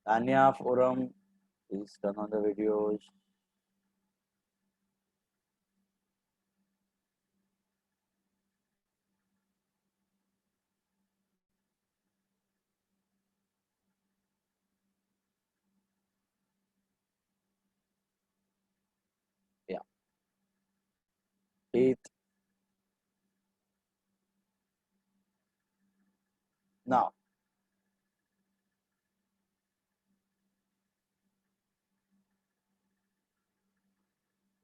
Tanya Forum, please turn on the videos. Yeah, Keith. Now,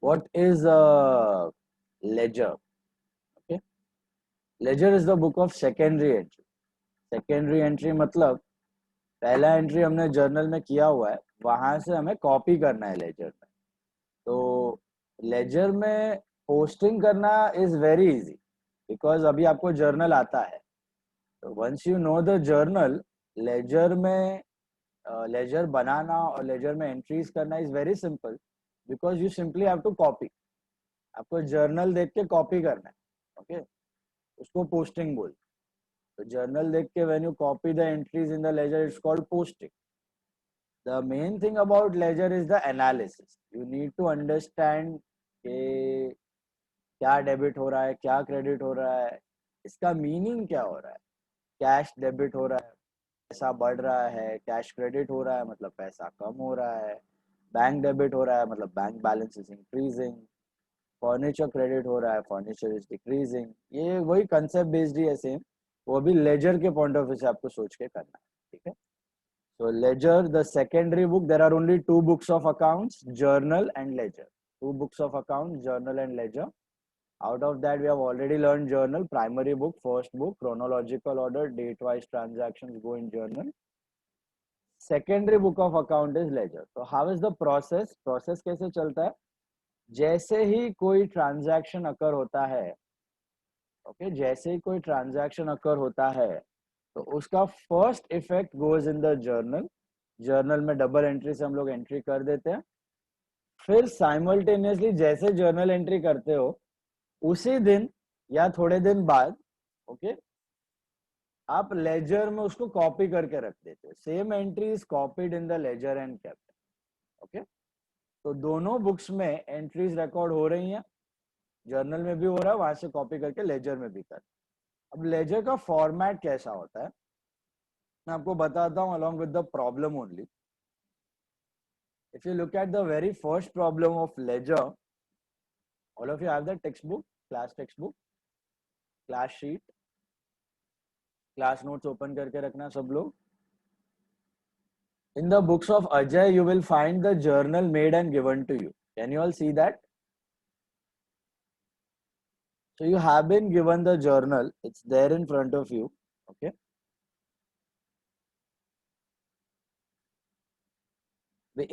what is a ledger? Okay, ledger is the book of secondary entry. Secondary entry मतलब पहला entry हमने journal में किया हुआ है, वहां से हमें कॉपी करना है लेजर में। तो लेजर में पोस्टिंग करना इज वेरी इजी, बिकॉज अभी आपको जर्नल आता है। तो once you know the journal, ledger में लेजर बनाना और लेजर में एंट्रीज करना is very simple, because you simply have to copy. आपको जर्नल देख के कॉपी करना है। ओके, उसको पोस्टिंग बोल। तो जर्नल देख के when you copy the entries in the ledger, it's called posting. The main thing about ledger is the analysis. You need to understand कि क्या डेबिट हो रहा है, क्या क्रेडिट हो रहा है, इसका मीनिंग क्या हो रहा है। कैश डेबिट हो रहा है, पैसा बढ़ रहा है। कैश क्रेडिट हो रहा है मतलब पैसा कम हो रहा है। बैंक डेबिट हो रहा है मतलब bank balance is increasing. Furniture credit हो रहा है, फर्नीचर इज डिक्रीजिंग। ये वही कंसेप्ट बेस्ड ही है सेम, वो भी लेजर के पॉइंट ऑफ व्यू से आपको सोच के करना है। ठीक है। So ledger, the secondary book, there are only two books of accounts, journal and ledger. Two books of accounts, journal and ledger. Out of that, we have already learned journal, primary book, first book, chronological order, date-wise transactions go in journal. Secondary book of account is ledger. So how is the process? Process कैसे चलता है? जैसे ही कोई transaction अकर होता है, okay, जैसे ही कोई transaction अकर होता है, तो उसका first effect goes in the journal. Journal में डबल एंट्री से हम लोग एंट्री कर देते हैं। फिर साइमल्टेनियसली जैसे जर्नल एंट्री करते हो, उसी दिन या थोड़े दिन बाद, ओके, आप लेजर में उसको कॉपी करके रख देते हो। Same entry is copied in the ledger and kept. Okay, तो दोनों बुक्स में एंट्रीज रिकॉर्ड हो रही हैं। जर्नल में भी हो रहा है, वहां से कॉपी करके लेजर में भी कर। अब लेजर का फॉर्मेट कैसा होता है मैं आपको बताता हूँ along with the problem only. If you look at the very first problem of ledger, all of you have the textbook, class textbook, class sheet, class notes open करके रखना सब लोग। In the books of Ajay, you will find the journal made and given to you. Can you all see that? So you have been given the journal. It's there in front of you. Okay.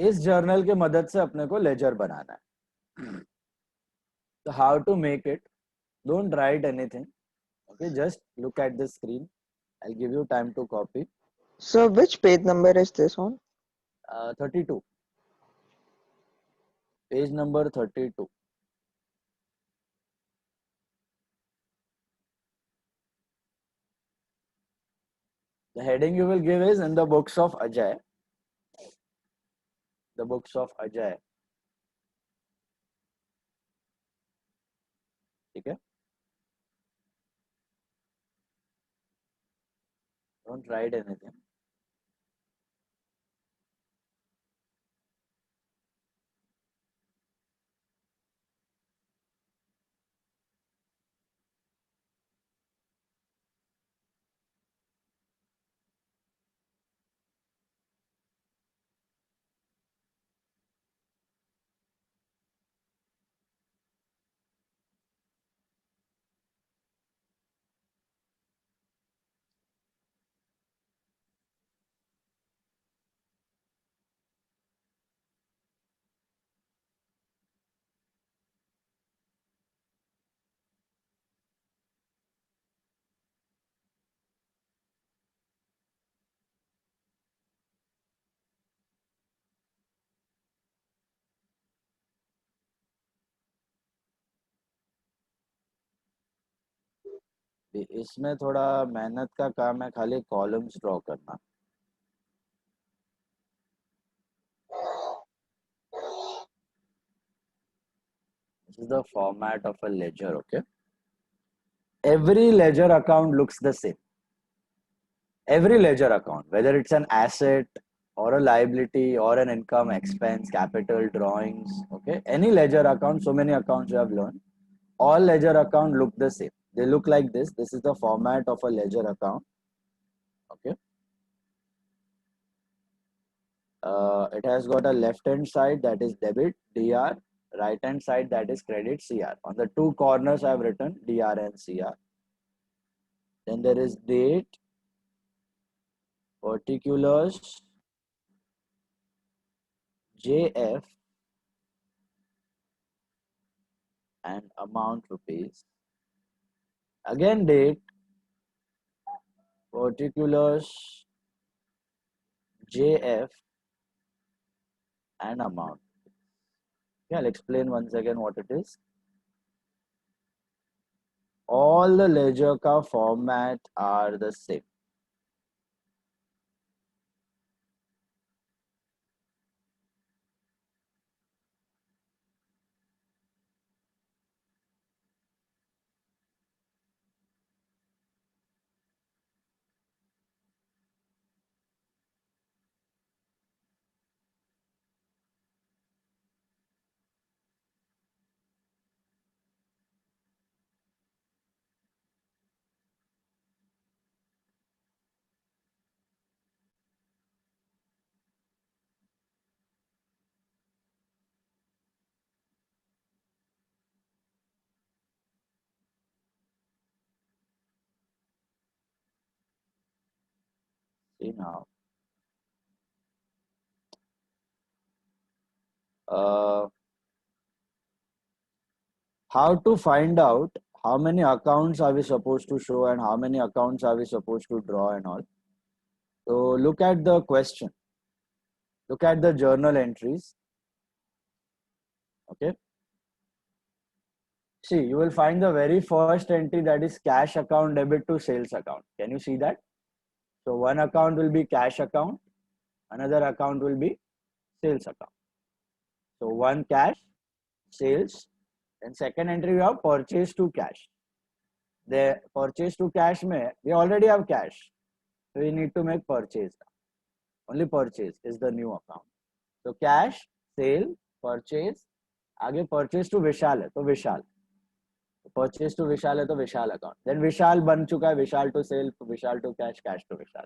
इस journal के मदद से अपने को laser बनाना है। So how to make it? Don't write anything. Okay, just look at the screen. I'll give you time to copy. So which page number is this on? 32. Page number 32. The heading you will give is in the books of Ajay. The books of Ajay. ठीक है? Don't write anything. इसमें थोड़ा मेहनत का काम है, खाली columns draw करना। This is the format of a ledger. Okay. Every ledger account looks the same. Every ledger account, whether it's an asset or a liability or an income, expense, capital, drawings, okay, any ledger account, so many accounts you have learned, all ledger account look the same. They look like this. This is the format of a ledger account. Okay. It has got a left hand side that is debit, DR, right hand side that is credit, CR. On the two corners I have written DR and CR. Then there is date, particulars, JF, and amount rupees. Again date, particulars, JF, and amount. Yeah, I'll explain once again what it is. All the ledger ka format are the same. See now. Uh, how to find out how many accounts are we supposed to show and how many accounts are we supposed to draw and all. So look at the question. Look at the journal entries. Okay. See, you will find the very first entry, that is cash account debit to sales account. Can you see that? So one account will be cash account, another account will be sales account. So one cash, sales, and second entry we have purchase to cash. The purchase to cash mein, we already have cash. So we need to make purchase. Only purchase is the new account. So cash, sale, purchase. आगे purchase to विशाल है तो विशाल. Purchase to विशाल है तो विशाल account. Then विशाल बन चुका है, विशाल to sale, Vishal to cash, cash to Vishal.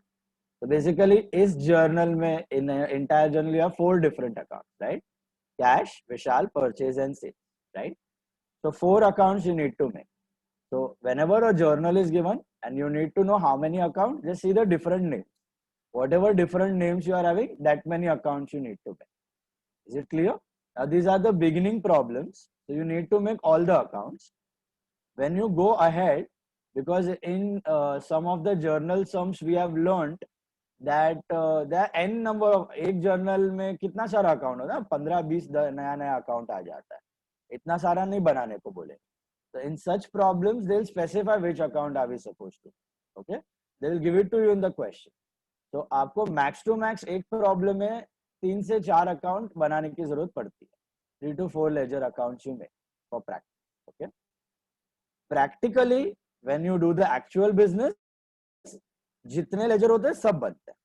So basically इस journal में in entire journal you have 4 different accounts, right? Cash, Vishal, purchase and sale, right? So 4 accounts you need to make. So whenever a journal is given and you need to know how many accounts, just see the different names. Whatever different names you are having, that many accounts you need to make. Is it clear? Now these are the beginning problems. So you need to make all the accounts. When you go ahead, because in some of the journal sums we have learned that there are n number of, एक journal में कितना सारा account होता है, 15-20 नया नया account आ जाता है, इतना सारा नहीं बनाने को बोले. So in such problems they'll specify which account are we supposed to. Okay, they'll give it to you in the question. So आपको max to max एक प्रॉब्लम में 3 से 4 अकाउंट बनाने की जरूरत पड़ती है. 3 to 4 ledger accounts you make for practice. Okay, practically when you do the actual business, जितने लेजर होते हैं सब बनते हैं.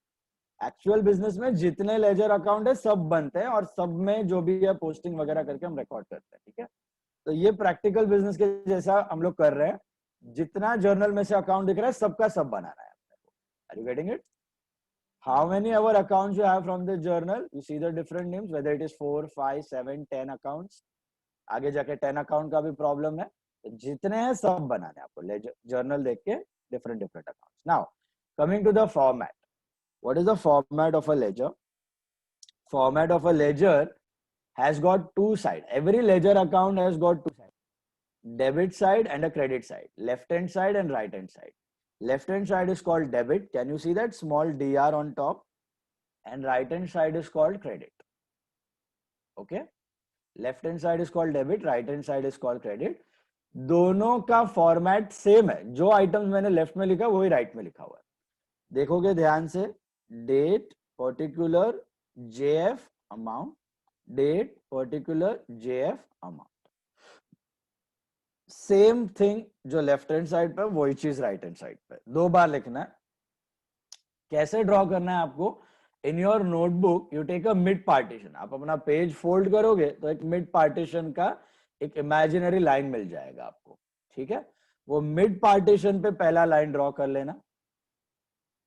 एक्चुअल बिजनेस में जितने लेजर अकाउंट है सब बनते हैं और सब में जो भी है पोस्टिंग वगैरह करके हम रिकॉर्ड करते हैं. ठीक है, तो ये प्रैक्टिकल बिजनेस के जैसा हम लोग कर रहे हैं. जितना जर्नल में से अकाउंट दिख रहा है सबका सब बनाना है. Are you getting it? How many our accounts you have from the journal, you see the different names, whether it is 4, 5, 7, 10 accounts. आगे जाके 10 अकाउंट का भी प्रॉब्लम है. जितने हैं सब बनाने आपको जर्नल देख के different different accounts. Now coming to the format. What is the format of a ledger? Format of a ledger has got 2 sides. Every ledger account has got 2 sides. Debit side and a credit side. Left hand side and right hand side. Left hand side is called debit. Can you see that small dr on top? And right hand side is called credit. Okay. Left hand side is called debit. Right hand side is called credit. दोनों का format same है. जो items मैंने left में लिखा वही right में लिखा हुआ है. देखोगे ध्यान से, date, particular, JF, amount, date, particular, JF, amount. Same thing जो लेफ्ट हैंड साइड पे वही चीज राइट हैंड साइड पे 2 बार लिखना है। कैसे ड्रॉ करना है आपको? In your notebook you take a mid partition, आप अपना पेज फोल्ड करोगे तो एक मिड पार्टीशन का एक इमेजिनरी लाइन मिल जाएगा आपको, ठीक है? वो मिड पार्टीशन पे पहला लाइन ड्रॉ कर लेना।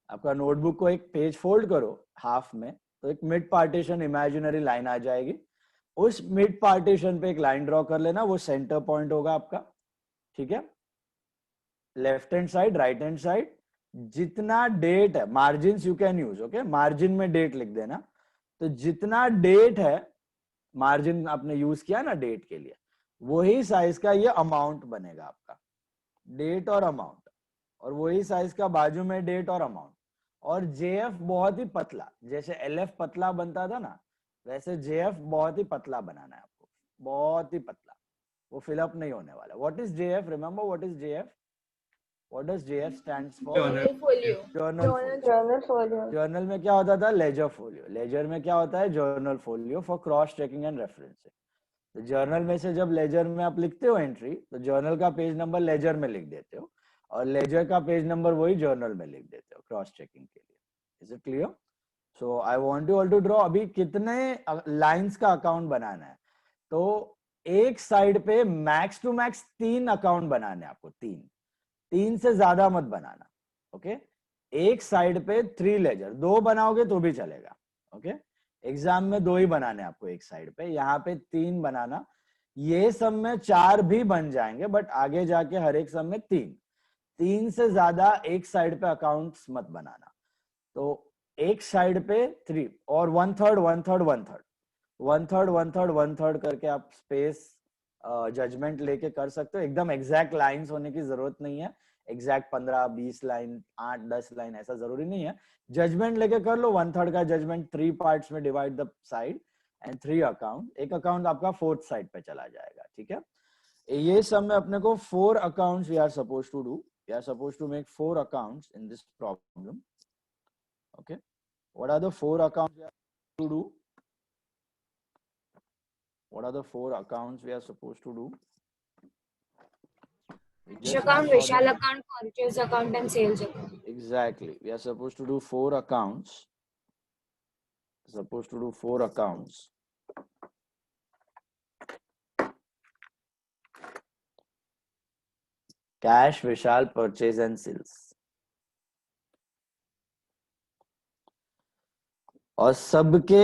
आपका नोटबुक को एक पेज फोल्ड करो हाफ में, तो एक मिड पार्टीशन इमेजिनरी लाइन आ जाएगी। उस मिड पार्टीशन पे एक लाइन ड्रॉ कर लेना, वो सेंटर पॉइंट होगा आपका, ठीक है? Left hand side, right hand side, जितना डेट है, margin you can use, okay? Margin में डेट लिख देना। तो जितना डेट है, मार्जिन आपने यूज किया ना डेट के लिए, वही साइज का ये अमाउंट बनेगा आपका, डेट और अमाउंट। और वही साइज का बाजू में डेट और अमाउंट। और जेएफ बहुत ही पतला, जैसे एलएफ पतला बनता था ना, वैसे जेएफ बहुत ही पतला बनाना है आपको, बहुत ही पतला, वो फिलअप नहीं होने वाला। What is JF? Remember what is JF? What does JF stands for? Journal folio. Journal folio. Journal folio. Journal में क्या होता था? Ledger folio. लेजर में क्या होता है? Journal folio for cross checking and referencing. तो जर्नल में से जब लेजर में आप लिखते हो एंट्री, तो जर्नल का पेज नंबर लेजर में लिख देते हो, और लेजर का पेज नंबर वही जर्नल में लिख देते हो क्रॉस चेकिंग के लिए। Is it clear? So I want you all to draw. अभी कितने लाइंस का अकाउंट बनाना है? तो एक साइड पे मैक्स टू मैक्स 3 अकाउंट बनाने हैं आपको, 3 से ज्यादा मत बनाना, ओके? एक साइड पे 3 लेजर, 2 बनाओगे तो भी चलेगा, ओके? एग्जाम में 2 ही बनाने आपको एक साइड पे, यहाँ पे 3 बनाना। ये सब में 4 भी बन जाएंगे, बट आगे जाके हर एक सब में 3 से ज्यादा एक साइड पे अकाउंट्स मत बनाना। तो एक साइड पे 3 और 1/3 1/3 1/3 1/3 1/3 1/3 करके आप स्पेस जजमेंट लेके कर सकते हो। एकदम एग्जैक्ट लाइंस होने की जरूरत नहीं है, एग्जैक्ट 15-20 लाइन, 8-10 लाइन, ऐसा जरूरी नहीं है। जजमेंट लेके कर लो। 1/3 का जजमेंट 3 पार्ट्स में divide the side and 3 account, एक अकाउंट आपका 4th साइड पे चला जाएगा, ठीक है? ये सब में अपने को 4 accounts we are suppose to do. We are suppose to make 4 accounts in this problem, okay? What are the 4 accounts we have to do? What are the 4 accounts we are supposed to do? Cash account, Vishal account, purchase account, and sales account. Exactly. We are supposed to do 4 accounts. Supposed to do 4 accounts. Cash, Vishal, purchase and sales. और सबके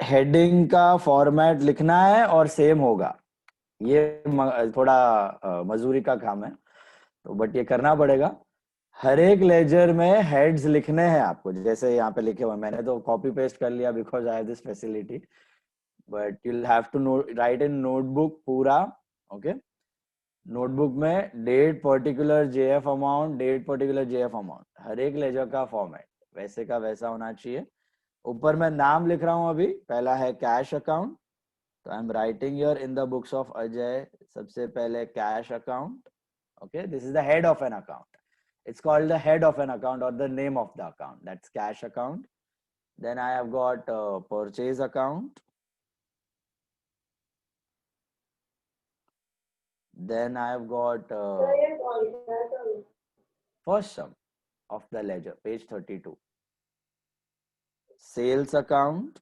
heading का format लिखना है और same होगा। ये थोड़ा मजूरी का काम है, तो बट ये करना पड़ेगा। हर एक लेजर में हेड्स लिखने हैं आपको, जैसे यहाँ पे लिखे हुए। मैंने तो कॉपी पेस्ट कर लिया because I have this facility, but you will have to write in notebook पूरा, ओके? नोटबुक में date particular JF amount, date particular JF amount, हर एक लेजर का फॉर्मेट वैसे का वैसा होना चाहिए। ऊपर मैं नाम लिख रहा हूं अभी। पहला है कैश अकाउंट, तो I am writing here in the books of Ajay, सबसे पहले cash account, okay? This is the head of an account, it's called the head of an account or the name of the account, that's cash account. Then I have got purchase account, then I have got first sum of the ledger, page 32. Sales account,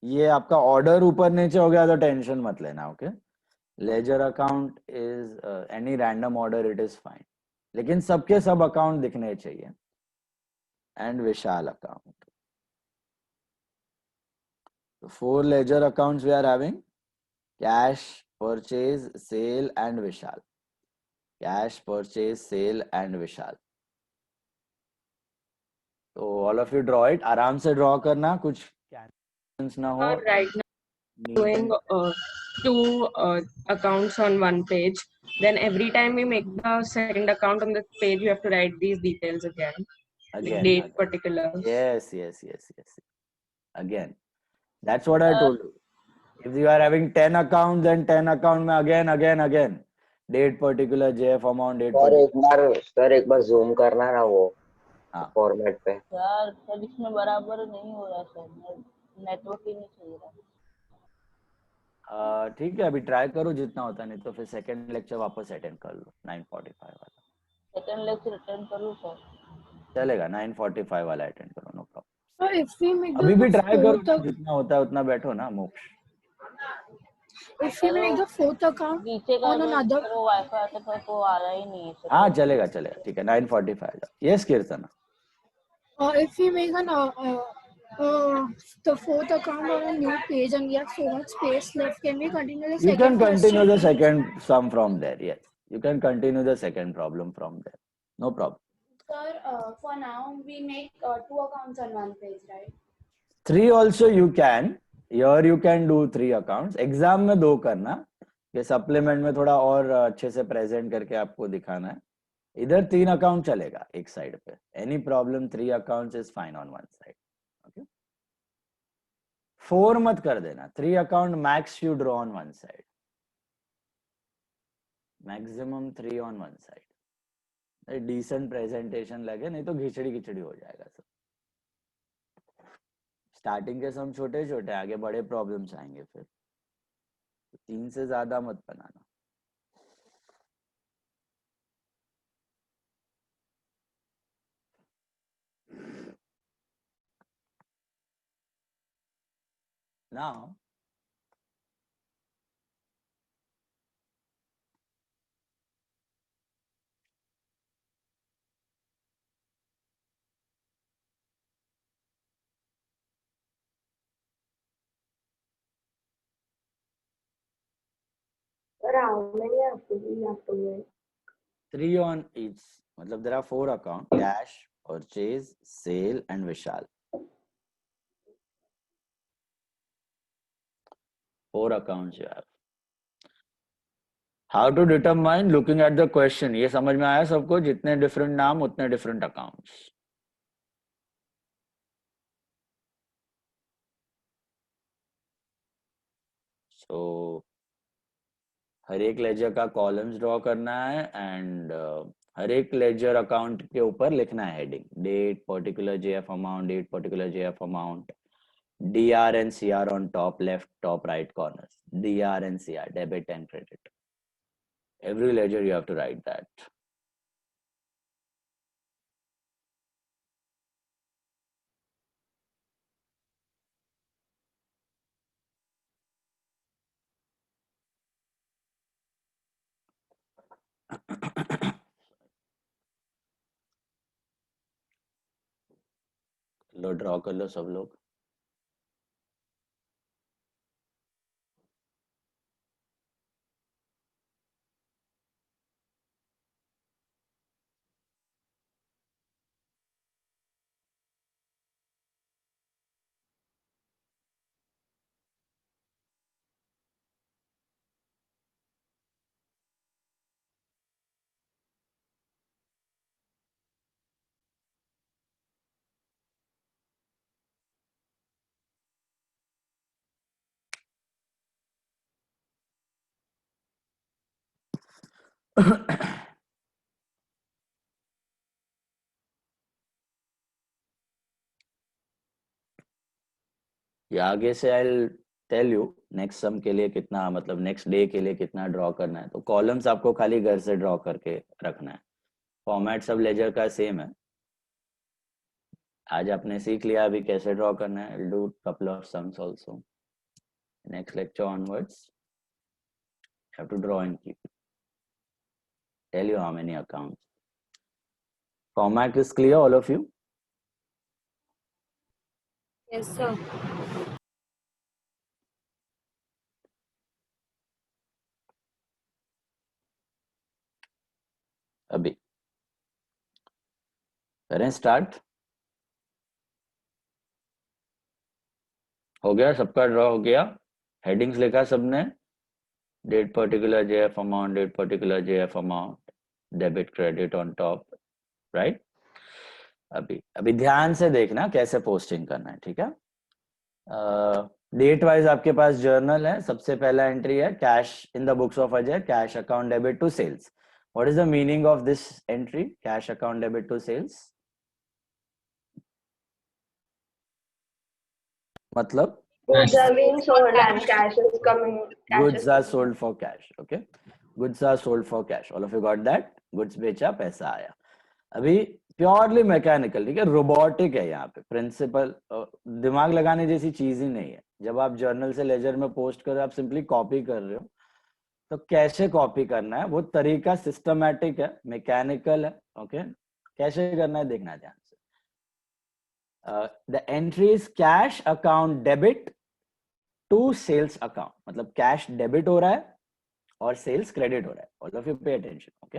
ये आपका order ऊपर नीचे हो गया तो tension मत लेना, okay? Ledger account is any random order, it is fine, लेकिन सबके सब अकाउंट दिखने चाहिए। And Vishal account, 4 ledger accounts we are having: cash, purchase, sale and Vishal. Cash, purchase, sale and Vishal. तो all of you draw it. आराम से draw करना, कुछ cancels ना हो। Right now doing 2 accounts on one page, then every time we make the second account on the page you have to write these details again, like date particulars. Yes. Again, that's what I told you. If you are having 10 accounts, then 10 account में again date particular, JF amount, date sir एक बार zoom करना ना वो format पे। Sir इसमें बराबर नहीं हो रहा सर, नेटवर्क ही नहीं चल रहा। ठीक है, अभी ट्राई करो जितना होता, नहीं तो फिर सेकंड लेक्चर वापस अटेंड कर लो 9:45 वाला। सेकंड लेक्चर अटेंड करूँ सर? चलेगा, 9:45 वाला अटेंड करो, no problem. So if we make अभी भी the ट्राई करो fourth, ना, जितना होता है उतना बैठो ना मोक्ष। if we make the fourth account नीचे का on जो another, वो वाईफाई आता था वो आ रहा ही नहीं है सर। हाँ चलेगा चलेगा, ठीक है 9:45। यस कीर्तन, if we make the fourth account on a new page and we have so much space left, can we continue the you can second continue question? the second sum from there. Yes, you can continue the second problem from there, no problem. Sir, for now we make 2 accounts on one page, right? 3 also you can. Here you can do 3 accounts. Exam में 2 करना, ये supplement में थोड़ा और अच्छे से present करके आपको दिखाना है। इधर 3 अकाउंट चलेगा एक साइड पे। Any problem 3 accounts is fine on one side. Okay. 4 मत कर देना। 3 account max you draw on one side. Maximum 3 on one side. Decent presentation लगे, नहीं तो घिचड़ी घिचड़ी हो जाएगा सब। स्टार्टिंग के सम छोटे छोटे, आगे बड़े प्रॉब्लम्स आएंगे फिर। 3 से ज्यादा मत बनाना। Now Sir, how many approvals we have to make? 3 on each, मतलब there are 4 account: cash, purchase, sale and Vishal. 4 accounts you have. How to determine? Looking at the question. ये समझ में आया सबको? जितने different नाम उतने different accounts. So हर एक लेजर का कॉलम्स ड्रॉ करना है एंड हर एक लेजर अकाउंट के ऊपर लिखना है heading, date, particular JF amount, date, particular JF amount, DR and CR on top left, top right corners, DR and CR, debit and credit. Every ledger you have to write that. लो draw कर लो सब लोग. ये आगे से I tell you next sum के लिए कितना, मतलब नेक्स्ट डे के लिए कितना ड्रॉ करना है. तो कॉलम्स आपको खाली घर से ड्रॉ करके रखना है. फॉर्मेट सब लेजर का सेम है. आज आपने सीख लिया अभी कैसे ड्रॉ करना है. Do couple of sums also. Next lecture onwards have to draw and keep. Tell you how many accounts. Format is clear, all of you? Yes, sir. अभी करें स्टार्ट. हो गया सबका ड्रॉ हो गया. हेडिंग्स लिखा सबने. Date, particular JF amount, date, particular JF amount, debit credit on top, right. अभी ध्यान से देखना कैसे पोस्टिंग करना है, ठीक है. डेट वाइज आपके पास जर्नल है. सबसे पहला एंट्री है cash in the books of Ajay, cash account debit to sales. What is the meaning of this entry, cash account debit to sales? मतलब Goods are being sold and cash is coming. Goods are sold for cash. Okay, goods are sold for cash. All of you got that? Goods बेचा, पैसा आया. अभी purely mechanical, ठीक है, robotic है यहाँ पे. प्रिंसिपल दिमाग लगाने जैसी चीज ही नहीं है. जब आप जर्नल से लेजर में पोस्ट कर रहे हो, आप सिंपली कॉपी कर रहे हो, तो कैसे कॉपी करना है वो तरीका सिस्टमैटिक है, मैकेनिकल है. ओके, कैसे करना है देखना ध्यान से. The entry is cash account debit to sales account. मतलब कैश डेबिट हो रहा है और सेल्स क्रेडिट हो रहा है. All of you pay attention. Okay,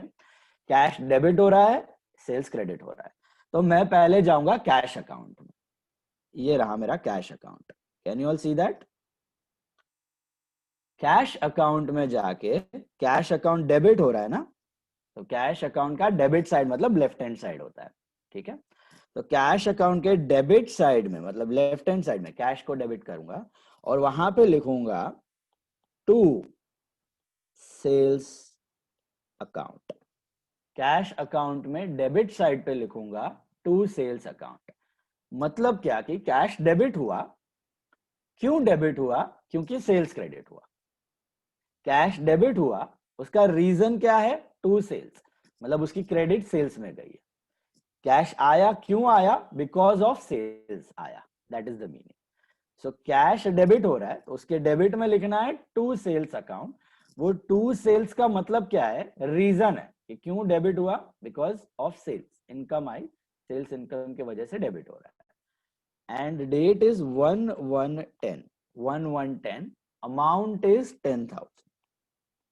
cash debit हो रहा है, सेल्स क्रेडिट हो रहा है. तो मैं पहले जाऊंगा कैश अकाउंट में. ये रहा मेरा cash account. Can you all see that? Cash account में जाके, कैश अकाउंट डेबिट हो रहा है ना, तो कैश अकाउंट का डेबिट साइड मतलब लेफ्ट हैंड साइड होता है. ठीक है, तो कैश अकाउंट के डेबिट साइड में मतलब लेफ्ट हैंड साइड में कैश को डेबिट करूंगा और वहां पे लिखूंगा to sales account. Cash account में डेबिट साइड पे लिखूंगा टू सेल्स अकाउंट. मतलब क्या कि कैश डेबिट हुआ. क्यों डेबिट हुआ? क्योंकि सेल्स क्रेडिट हुआ. कैश डेबिट हुआ, उसका रीजन क्या है? टू सेल्स, मतलब उसकी क्रेडिट सेल्स में गई है. कैश आया, क्यों आया? बिकॉज ऑफ सेल्स आया. That is the meaning. So cash debit हो रहा है तो उसके डेबिट में लिखना है टू सेल्स अकाउंट. वो टू सेल्स का मतलब क्या है? रीजन है कि क्यों डेबिट हुआ. बिकॉज ऑफ सेल्स, इनकम आई, सेल्स इनकम की वजह से डेबिट हो रहा है. And date is 1110. 1110. Amount is 10,000.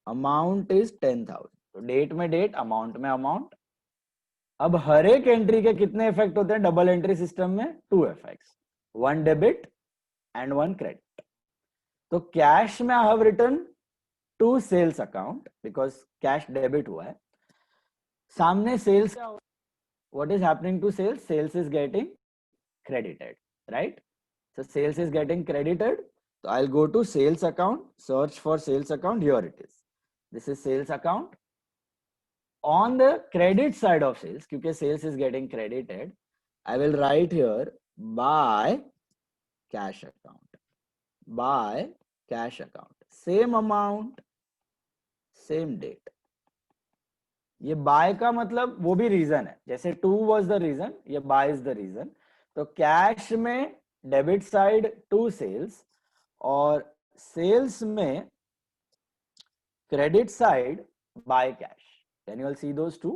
Amount is 10,000. तो डेट में डेट, अमाउंट में अमाउंट. अब हर एक एंट्री के कितने इफेक्ट होते हैं डबल एंट्री सिस्टम में? Two effects, one debit and one credit. तो कैश में I have written to sales account because cash debit हुआ है. सामने सेल्स का, what is happening to sales? Sales is getting credited, right? So sales is getting credited. So I'll go to sales account, search for sales account. Here it is. This is sales account. On the credit side of sales, क्योंकि sales is getting credited, I will write here by cash account. By cash account. Same amount, same date. ये by का मतलब वो भी reason है. जैसे to was the reason, ये by is the reason. तो कैश में डेबिट साइड टू सेल्स और सेल्स में credit side by cash. Can you all see those two?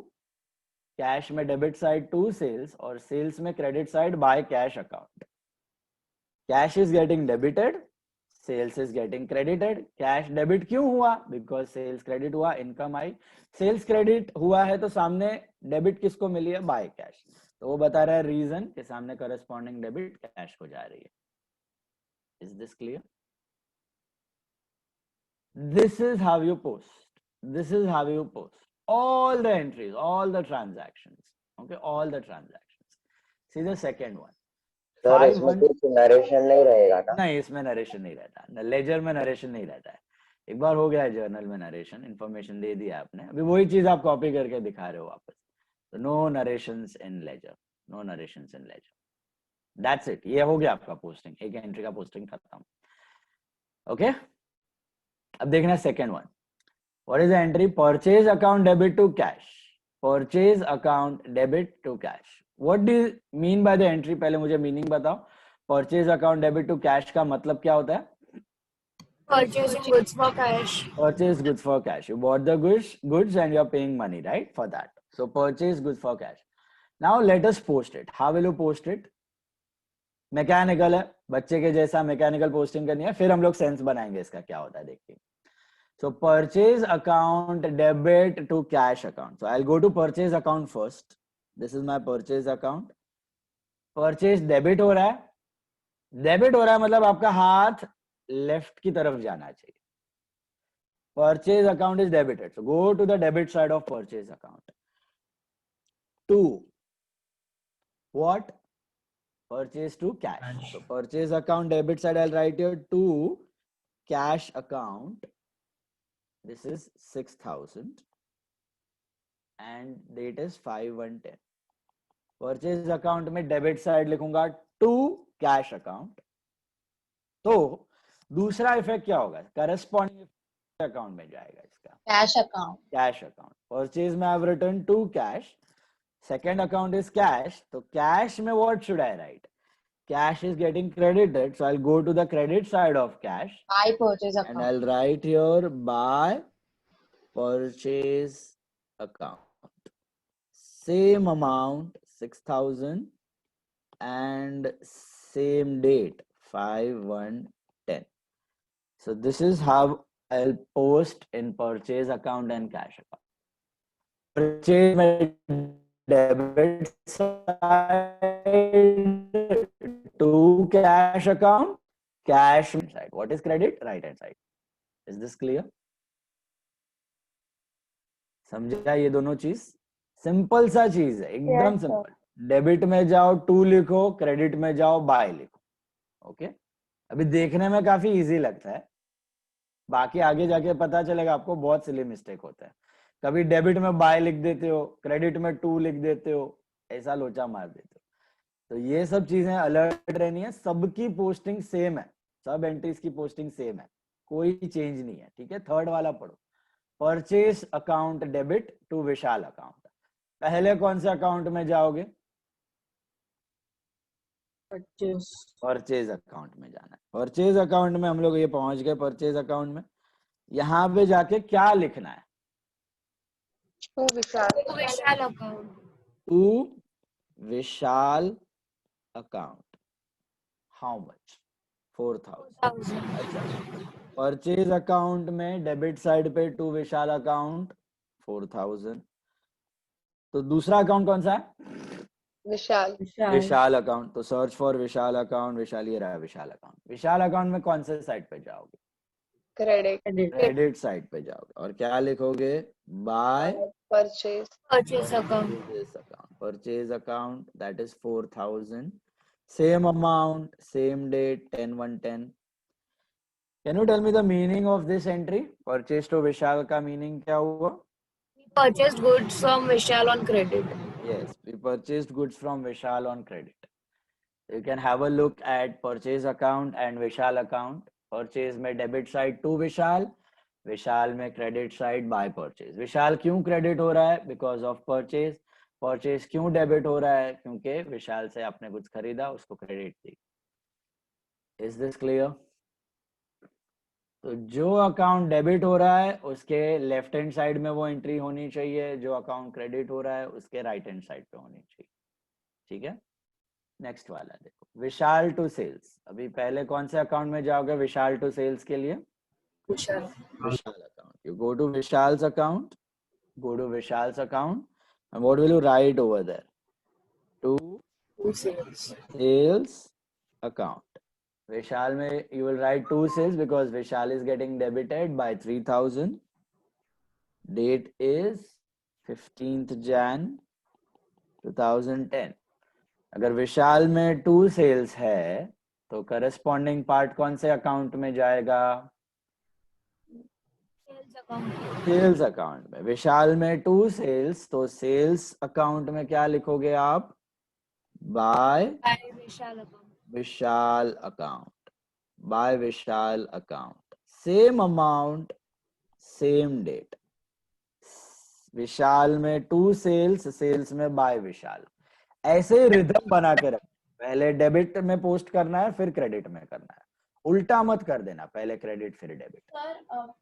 Cash में डेबिट साइड टू सेल्स और सेल्स में credit side by cash account. Cash is getting debited, sales is getting credited. Cash debit क्यों हुआ? Because sales credit हुआ, income आई. Sales credit हुआ है तो सामने डेबिट किसको मिली है? By cash. तो वो बता रहा है रीजन के सामने करस्पॉन्डिंग डेबिट कैश को जा रही है. Is this clear? This is how you post. This is how you post all the entries, all the transactions. Okay, all the transactions. See the second one. Sir इसमें कुछ narration नहीं रहेगा ना? नहीं, इसमें नरेशन नहीं रहता. लेजर में नरेशन नहीं रहता है. एक बार हो गया है जर्नल में नरेशन, इंफॉर्मेशन दे दिया आपने, अभी वही चीज आप कॉपी करके दिखा रहे हो वापस. तो no narrations in ledger, no narrations in ledger. That's it. ये हो गया आपका पोस्टिंग, एक एंट्री का पोस्टिंग खत्म. ओके, अब देखना second one. What is the entry? Purchase account debit to cash. Purchase account debit to cash. What do you mean by the entry? पहले मुझे मीनिंग बताओ. Purchase account debit to cash का मतलब क्या होता है? Purchasing goods for cash. Purchase goods for cash. You bought the goods and you are paying money, right? For that. So purchase goods for cash. Now let us post it. How will you post it? Mechanical है, बच्चे के जैसा mechanical posting करनी है. फिर हम लोग sense बनाएंगे इसका क्या होता है देखिए. So purchase account debit to cash account. So I'll go to purchase account first. This is my purchase account. Purchase debit हो रहा है. Debit हो रहा है मतलब आपका हाथ लेफ्ट की तरफ जाना चाहिए. Purchase account is debited. So go to the debit side of purchase account. To what? Purchase to cash. So purchase account debit side I'll write here to cash account. This is 6,000 and date is 5/1/10. Purchase account में debit side लिखूंगा to cash account. तो दूसरा effect क्या होगा, corresponding account में जाएगा इसका, cash account. Cash account. Purchase में I have return to cash, second account is cash, तो कैश में what should I write, cash is getting credited, so I'll go to the credit side of cash Buy purchase and account. I'll write here buy purchase account, same amount 6,000 and same date 5/1/10. So this is how I'll post in purchase account and cash account. Purchase my debit side to cash account, cash side. What is credit? Right hand side. Is this clear? समझा ये दोनों चीज? Simple सा चीज है, एकदम simple. Debit में जाओ टू लिखो, क्रेडिट में जाओ बाय लिखो। ओके, अभी देखने में काफी इजी लगता है, बाकी आगे जाके पता चलेगा आपको बहुत सिली मिस्टेक होता है। कभी डेबिट में बाय लिख देते हो, क्रेडिट में टू लिख देते हो, ऐसा लोचा मार देते हो। तो ये सब चीजें अलर्ट रहनी है। सबकी पोस्टिंग सेम है, सब एंट्रीज की पोस्टिंग सेम है, कोई चेंज नहीं है। ठीक है, थर्ड वाला पढ़ो, purchase account debit to Vishal account. पहले कौन से अकाउंट में जाओगे? परचेज अकाउंट में जाना है। परचेज अकाउंट में हम लोग ये पहुंच गए। परचेज अकाउंट में यहाँ पे जाके क्या लिखना है? To Vishal account. To Vishal account. How much? 4,000। अच्छा, परचेज अकाउंट में डेबिट साइड पे टू विशाल अकाउंट 4,000। तो दूसरा अकाउंट कौन सा है? विशाल अकाउंट। तो search for Vishal account. Vishal, ये रहा विशाल अकाउंट। विशाल अकाउंट में कौन से साइड पे जाओगे? क्रेडिट साइड पे जाओगे और क्या लिखोगे? By purchase account. Purchase account, that is 4,000, same amount, same date 10/1/10। Can you tell me the meaning of this entry? Purchase to Vishal का मीनिंग क्या हुआ? Purchased goods from Vishal on credit. Yes, we purchased goods from Vishal on credit. You can have a look at purchase account and Vishal account. Purchase में debit side to Vishal, Vishal में credit side by purchase. Vishal क्यों credit हो रहा है? Because of purchase. Purchase क्यों debit हो रहा है? क्योंकि विशाल से आपने कुछ खरीदा, उसको credit the. Is this clear? तो जो अकाउंट डेबिट हो रहा है उसके लेफ्ट हैंड साइड में वो एंट्री होनी चाहिए, जो अकाउंट क्रेडिट हो रहा है उसके राइट हैंड साइड पे होनी चाहिए। ठीक है, नेक्स्ट वाला देखो, विशाल टू सेल्स। अभी पहले कौन से अकाउंट में जाओगे विशाल टू सेल्स के लिए? Vishal account. You go to Vishal's account, go to Vishal's account, and what will you write over there? To sales account. Vishal में you will write to sales because Vishal is getting debited by 3,000. Date is 15th Jan 2010. अगर विशाल में to sales है तो corresponding part कौन से account में जाएगा? Sales account में। विशाल में टू सेल्स, तो सेल्स अकाउंट में क्या लिखोगे आप? By Vishal account. By Vishal account, same amount, same date. Vishal में टू सेल्स, सेल्स में बाय विशाल। ऐसे रिदम बना के रख, पहले डेबिट में पोस्ट करना है फिर क्रेडिट में करना है, उल्टा मत कर देना, पहले क्रेडिट फिर debit. Sir,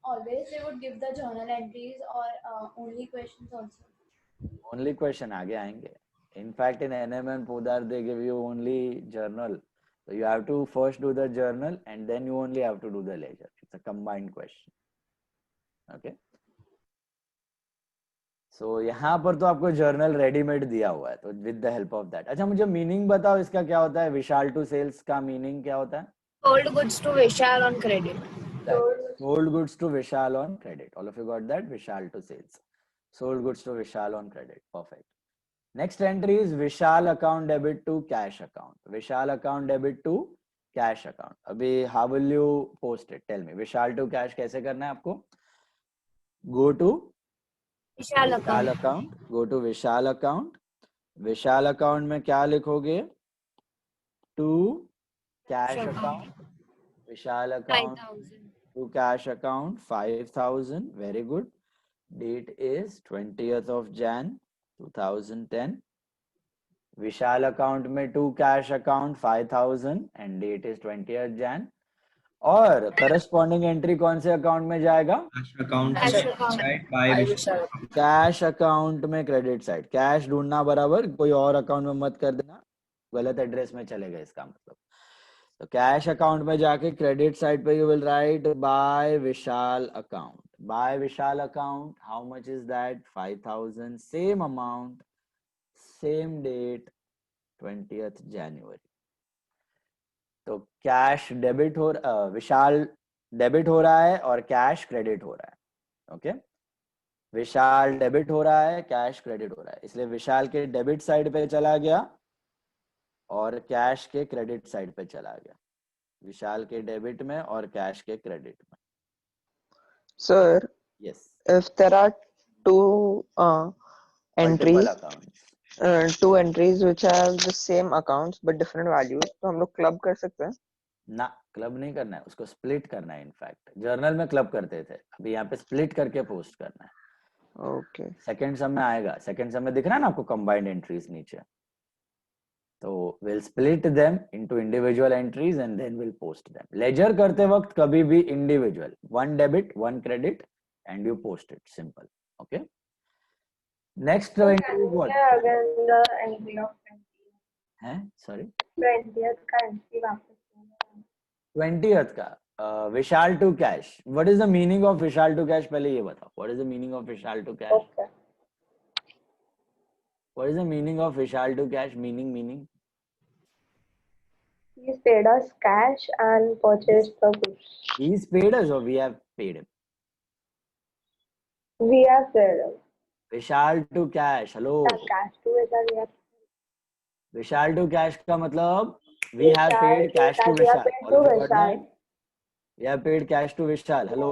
always they would give the journal entries or only questions also? Only question आगे आएंगे। In fact, in NM and Podar they give you only journal, so you have to first do the journal and then you only have to do the ledger. It's a combined question. Okay. So यहाँ पर तो आपको journal readymade दिया हुआ है, तो with the help of that. अच्छा, मुझे मीनिंग बताओ इसका क्या होता है? विशाल टू सेल्स का मीनिंग क्या होता है? Sold goods to Vishal on credit. Sold goods to Vishal on credit. All of you got that? Vishal to sales. Sold goods to Vishal on credit. Perfect. Next entry is Vishal account debit to cash account. Vishal account debit to cash account. अभी how will you post it? Tell me. Vishal to cash कैसे करना है आपको? Go to Vishal account. Go to Vishal account. Vishal account में क्या लिखोगे? To cash account. Vishal account 5,000. to cash account 5,000. Very good. Date is 20th of Jan 2010. Vishal account में to cash account 5,000 and date is 20th Jan. और corresponding entry कौन से account में जाएगा? Cash account Cash account. By Vishal. Cash account में credit side. Cash ढूंढना बराबर कोई और अकाउंट में मत कर देना, गलत एड्रेस में चलेगा इसका मतलब। तो कैश अकाउंट में जाके क्रेडिट साइड पे you will write by Vishal account. By Vishal account, how much is that? 5,000। Same amount, same date, 20th January. तो कैश डेबिट हो विशाल डेबिट हो रहा है और कैश क्रेडिट हो रहा है। ओके, विशाल डेबिट हो रहा है, कैश क्रेडिट हो रहा है, इसलिए विशाल के डेबिट साइड पे चला गया और कैश के क्रेडिट साइड पे चला गया। विशाल के डेबिट में और कैश के क्रेडिट में। Sir, yes, if there are two multiple entries, account. two entries which have the same accounts but different values, तो हम लोग क्लब कर सकते हैं? ना, क्लब नहीं करना है, उसको स्प्लिट करना है। इनफैक्ट जर्नल में क्लब करते थे, अभी यहाँ पे स्प्लिट करके पोस्ट करना है। Okay. सेकंड सम में आएगा। सेकंड सम में दिख रहा है ना आपको कंबाइंड एंट्रीज नीचे। तो will split them into individual entries and then will post them. Ledger करते वक्त कभी भी individual, one debit one credit and you post it, simple. Okay, next entry what है? सॉरी, 20th का Vishal to cash. What is the meaning of Vishal to cash? पहले ये बताओ, what is the meaning of Vishal to cash? What is the meaning of Vishal to cash? Meaning He's paid us cash and purchased the goods. he's paid us or we have paid him? We have paid him. Vishal to cash, hello. Cash to Vishal, we have Vishal to cash का मतलब we have Vishal paid cash to we have Vishal। paid All of to you got Vishal. that? We have paid cash to Vishal, hello।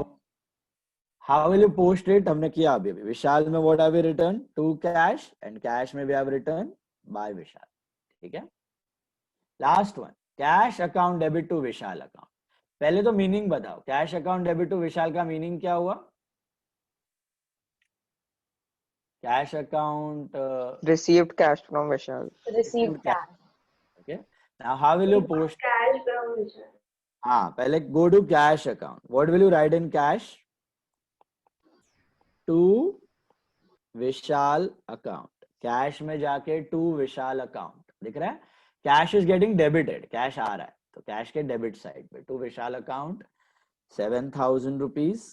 How will you post it? हमने किया अभी। विशाल में what have we written? To cash and cash में we have written by Vishal। ठीक है, last one, cash account debit to Vishal account. पहले तो meaning बताओ, cash account debit to Vishal का मीनिंग क्या हुआ? Cash account Received cash from Vishal. received cash. Okay, now how will you post? Cash from Vishal. हाँ, पहले go to cash account. What will you write in cash? To Vishal account. Cash में जाके to Vishal account, दिख रहा है? Cash is getting debited, cash आ रहा है तो कैश के डेबिट साइड पे to Vishal account 7,000 rupees.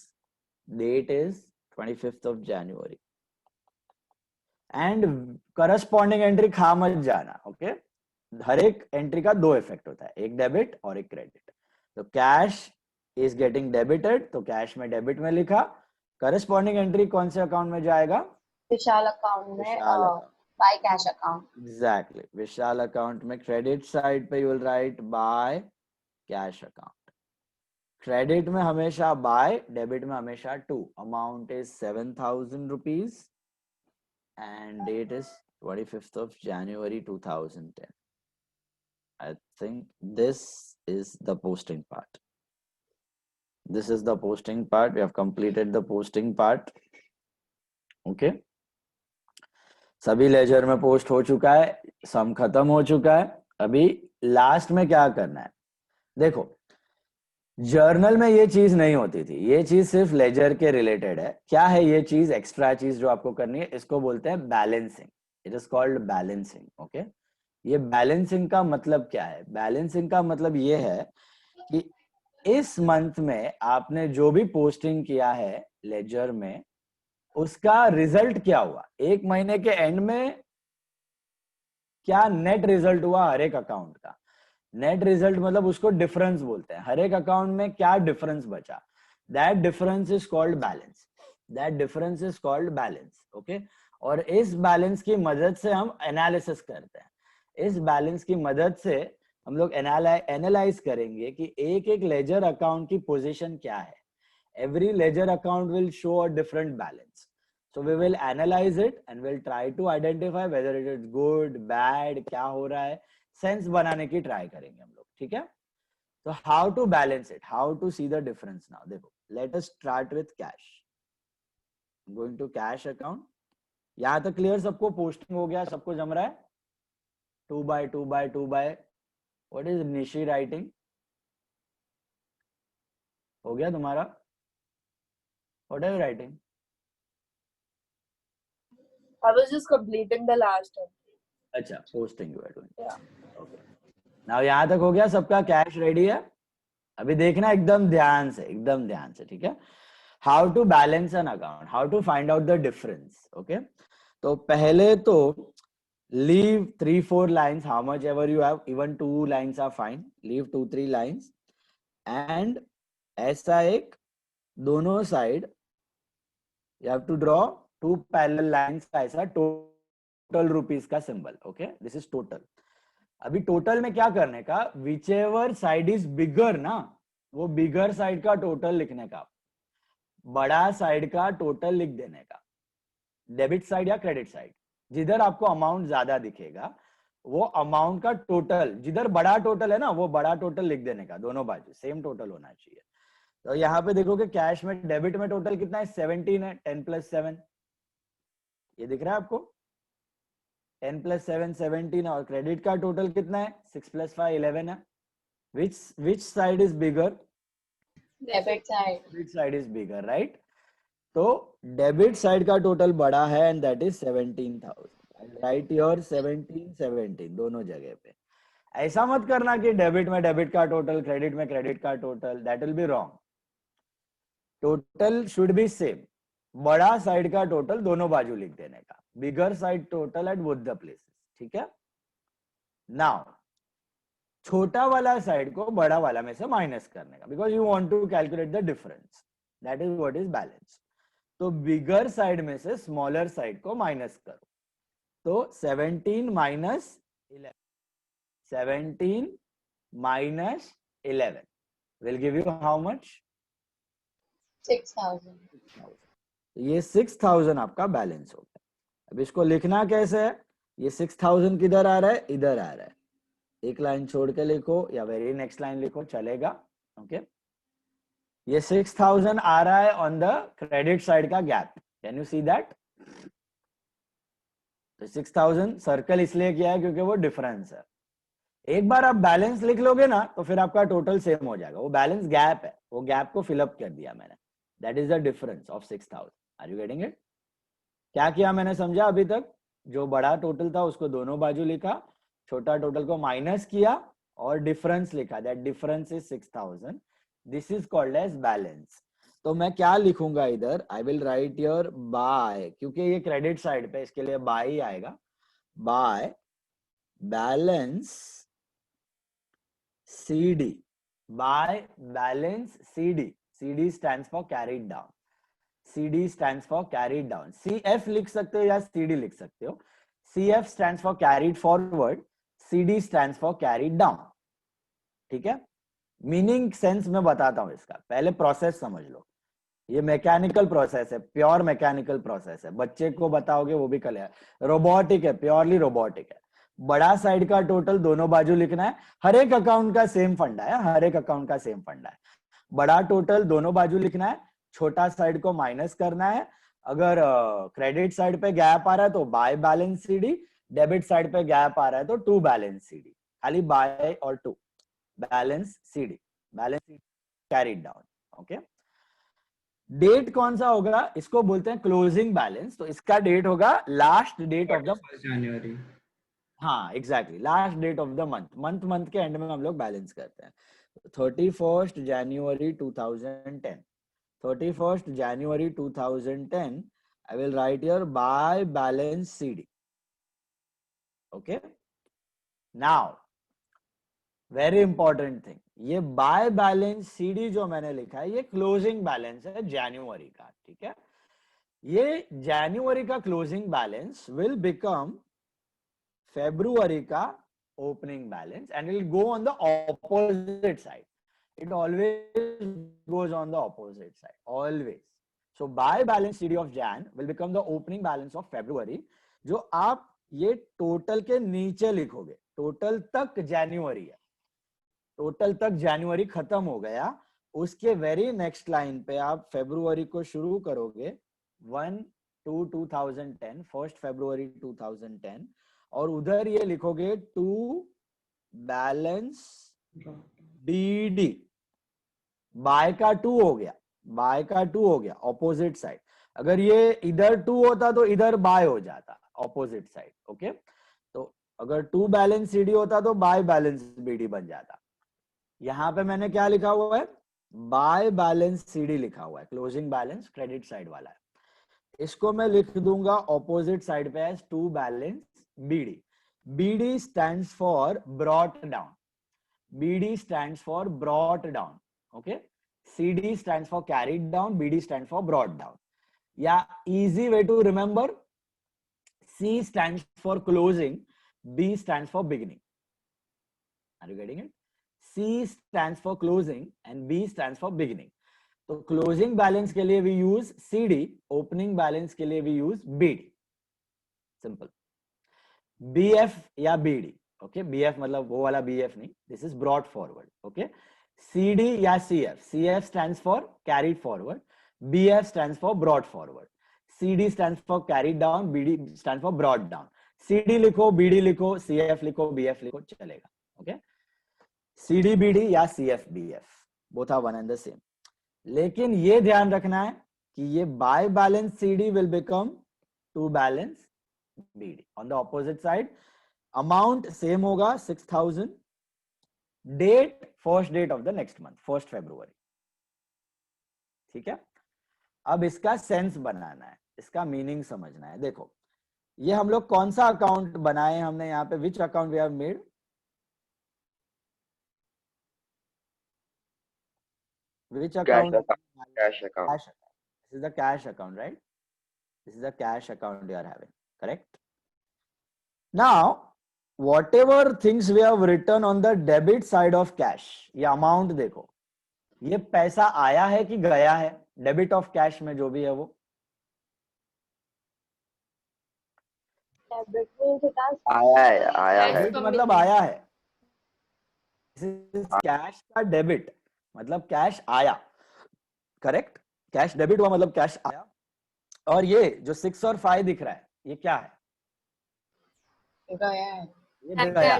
Date is 25th of January। And corresponding entry खा मत जाना। ओके, हर एक एंट्री का दो इफेक्ट होता है, एक डेबिट और एक क्रेडिट। तो कैश इज गेटिंग डेबिटेड, तो कैश में डेबिट में लिखा। करस्पॉन्डिंग एंट्री कौन से अकाउंट में जाएगा? विशाल अकाउंट में Vishal account. By cash account. Exactly, Vishal account में क्रेडिट साइड पे you will write by cash account. Credit में हमेशा बाय, डेबिट में हमेशा to. Amount is 7,000 rupees and date is 25th of January 2010. I think this is the posting part. This is the posting part. We have completed the posting part. Okay. सभी laser में post हो चुका है, सम खत्म हो चुका है। अभी लास्ट में क्या करना है देखो, जर्नल में ये चीज नहीं होती थी, ये चीज सिर्फ लेजर के रिलेटेड है। क्या है ये चीज, एक्स्ट्रा चीज जो आपको करनी है? इसको बोलते हैं balancing. It is called balancing. Okay, ये बैलेंसिंग का मतलब क्या है? बैलेंसिंग का मतलब ये है कि इस मंथ में आपने जो भी पोस्टिंग किया है लेजर में, उसका रिजल्ट क्या हुआ, एक महीने के एंड में क्या नेट रिजल्ट हुआ हर एक अकाउंट का। नेट रिजल्ट मतलब उसको डिफरेंस बोलते हैं, हर एक अकाउंट में क्या डिफरेंस बचा, that difference is called balance. That difference is called balance. Okay, और इस बैलेंस की मदद से हम एनालिसिस करते हैं। इस बैलेंस की मदद से हम लोग एनालाइज करेंगे कि एक एक लेजर अकाउंट की पोजीशन क्या है। Every ledger account will show a different balance, so we will analyze it and we'll try to identify whether it is good, bad, क्या हो रहा है, सेंस बनाने की ट्राई करेंगे हम लोग। ठीक है, So how to balance it? How to see the difference now? देखो, let us start with cash. I'm going to cash account. यहाँ तक क्लियर सबको? पोस्टिंग हो गया, सबको जम रहा है? 2 by 2 by 2 by. What is Nishi writing? हो गया तुम्हारा? What are you writing? I was just completing the last one. अच्छा, posting you are doing. Yeah. Okay. Now यहाँ तक हो गया सबका? कैश रेडी है? अभी देखना एकदम ध्यान से, ठीक है? How to balance an account, how to find out the difference. Okay, तो पहले तो leave 3-4 lines, how much ever you have, even 2 lines are fine. Leave 2-3 lines and ऐसा एक दोनों side you have to draw 2 parallel lines का ऐसा total rupees का symbol. Okay, this is total. अभी total में क्या करने का? whichever side is bigger ना, वो bigger side का total लिखने का, बड़ा साइड का टोटल लिख देने का. डेबिट साइड या क्रेडिट साइड, जिधर आपको अमाउंट ज्यादा दिखेगा वो अमाउंट का टोटल, जिधर बड़ा टोटल है ना वो बड़ा टोटल लिख देने का. दोनों बाजू सेम टोटल होना चाहिए. तो यहाँ पे देखोगे कैश में, डेबिट में टोटल कितना है? 17 है. 10 + 7 ये दिख रहा है आपको? 10 + 7 17 है. और क्रेडिट का टोटल कितना है? 6 + 5 11 है. Which side is bigger? Debit side. Debit side is bigger, right? तो डेबिट साइड का टोटल बड़ा है and that is 17,000. Right your 17 दोनों जगह पे. ऐसा मत करना कि डेबिट में डेबिट का टोटल, क्रेडिट में क्रेडिट का total. That will be wrong. Total should be same. बड़ा साइड का टोटल दोनों बाजू लिख देने का. Bigger side total at both the places. ठीक है? नाउ छोटा वाला साइड को बड़ा वाला में से माइनस करने का, because you want to calculate the difference. That is what is balance. तो बिगर साइड में से स्मॉलर साइड को माइनस करो. तो 17 - 11 17 - 11 will give you how much? 6,000. ये 6,000 आपका बैलेंस हो गया. अब इसको लिखना कैसे है? ये 6,000 किधर आ रहा है? इधर आ रहा है. एक लाइन छोड़ के लिखो या वेरी नेक्स्ट लाइन लिखो, चलेगा. ओके, ये 6,000 आ रहा है ऑन द क्रेडिट साइड का gap. Can you see that? तो 6,000 सर्कल इसलिए किया है क्योंकि वो डिफरेंस है. एक बार आप बैलेंस लिख लोगे ना तो फिर आपका टोटल सेम हो जाएगा. वो बैलेंस गैप है, वो गैप को फिलअप कर दिया मैंने. That is the difference of 6,000. Are you getting it? क्या किया मैंने समझा अभी तक? जो बड़ा टोटल था उसको दोनों बाजू लिखा, छोटा टोटल को माइनस किया और डिफरेंस लिखा. That difference is 6,000. This is called as balance. तो मैं क्या लिखूंगा इधर? I will write your by, क्योंकि ये क्रेडिट साइड पे इसके लिए बाय ही आएगा. Bye balance CD. Bye balance CD. CD stands for carried down. CD stands for carried down. CF लिख सकते हो या CD लिख सकते हो. CF stands for carried forward. CD stands for carried down. ठीक है? मीनिंग सेंस में बताता हूं इसका. पहले प्रोसेस समझ लो. ये मैकेनिकल प्रोसेस है, प्योर मैकेनिकल प्रोसेस है. बच्चे को बताओगे वो भी कल है. रोबोटिक है, प्योरली रोबोटिक है. बड़ा साइड का टोटल दोनों बाजू लिखना है. हर एक अकाउंट का सेम फंडा है. हर एक अकाउंट का सेम फंडा है. बड़ा टोटल दोनों बाजू लिखना है, छोटा साइड को माइनस करना है. अगर क्रेडिट साइड पे गैप आ रहा है तो by balance CD. Debit side पे गैप आ रहा है तो टू बैलेंस CD. खाली बाय और to balance CD. Balance carried down. Okay, date कौन सा होगा? इसको बोलते हैं क्लोजिंग बैलेंस. तो इसका डेट होगा last date of the January. हाँ exactly, last date of the month. Month के एंड में हम लोग बैलेंस करते हैं. 31st January 2010. 31st January 2010 I will write here by balance CD. Okay, now very important thing, ये by balance CD जो मैंने लिखा है ये क्लोजिंग बैलेंस है जनवरी का. ठीक है, ये जनवरी का closing balance will become February का opening balance and it will go on the opposite side. It always goes on the opposite side, always. So by balance CD of Jan will become the opening balance of February, जो आप ये total के नीचे लिखोगे. Total तक जनवरी है, total तक जनवरी खत्म हो गया, उसके वेरी नेक्स्ट लाइन पे आप फरवरी को शुरू करोगे 1/2/2010, 1 फरवरी 2010, और उधर ये लिखोगे टू बैलेंस बीडी। बाय का 2 हो गया, बाय का 2 हो गया ऑपोजिट साइड। अगर ये इधर 2 होता तो इधर बाय हो जाता ऑपोजिट साइड। ओके, तो अगर 2 बैलेंस सीडी होता तो बाय बैलेंस बीडी बन जाता। यहां पे मैंने क्या लिखा हुआ है, बाय बैलेंस सीडी लिखा हुआ है, क्लोजिंग बैलेंस क्रेडिट साइड वाला है। इसको मैं लिख दूंगा ऑपोजिट साइड पे as to balance BD. BD stands for brought down, BD stands for brought down. Okay, CD stands for carried down, BD stands for brought down. Yeah, easy way to remember, C stands for closing, B stands for beginning. Are you getting it? C stands for closing and B stands for beginning. तो closing balance के लिए we use CD, opening balance के लिए we use BD. Simple. BF या BD. Okay, BF मतलब वो वाला BF नहीं, this is brought forward. Okay. CD या CF, CF stands for carried forward, BF stands for brought forward, CD stands for carried down, BD stands for brought down. CD लिखो, BD लिखो, CF लिखो, BF लिखो, चलेगा। Okay, CD BD या CF BF both are one and the same। लेकिन ये ध्यान रखना है कि ये by balance CD will become to balance BD। on the opposite side amount same होगा 6000, date first date of the next month 1 February. ठीक है, अब इसका सेंस बनाना है, इसका मीनिंग समझना है। देखो ये हम लोग कौन सा अकाउंट बनाए हमने यहाँ पे, which account we have made, which account, cash account. This is the cash account, right? This is the cash account you are having, correct? Now whatever things we have written on the debit side of cash, ये amount देखो, ये पैसा आया है कि गया है? Debit of cash में जो भी है वो आया है, आया है। डेबिट मतलब आया है, कैश का डेबिट मतलब कैश आया, करेक्ट? कैश डेबिट हुआ मतलब कैश आया। और ये जो 6 और 5 दिख रहा है ये क्या है? गया है। ये गया,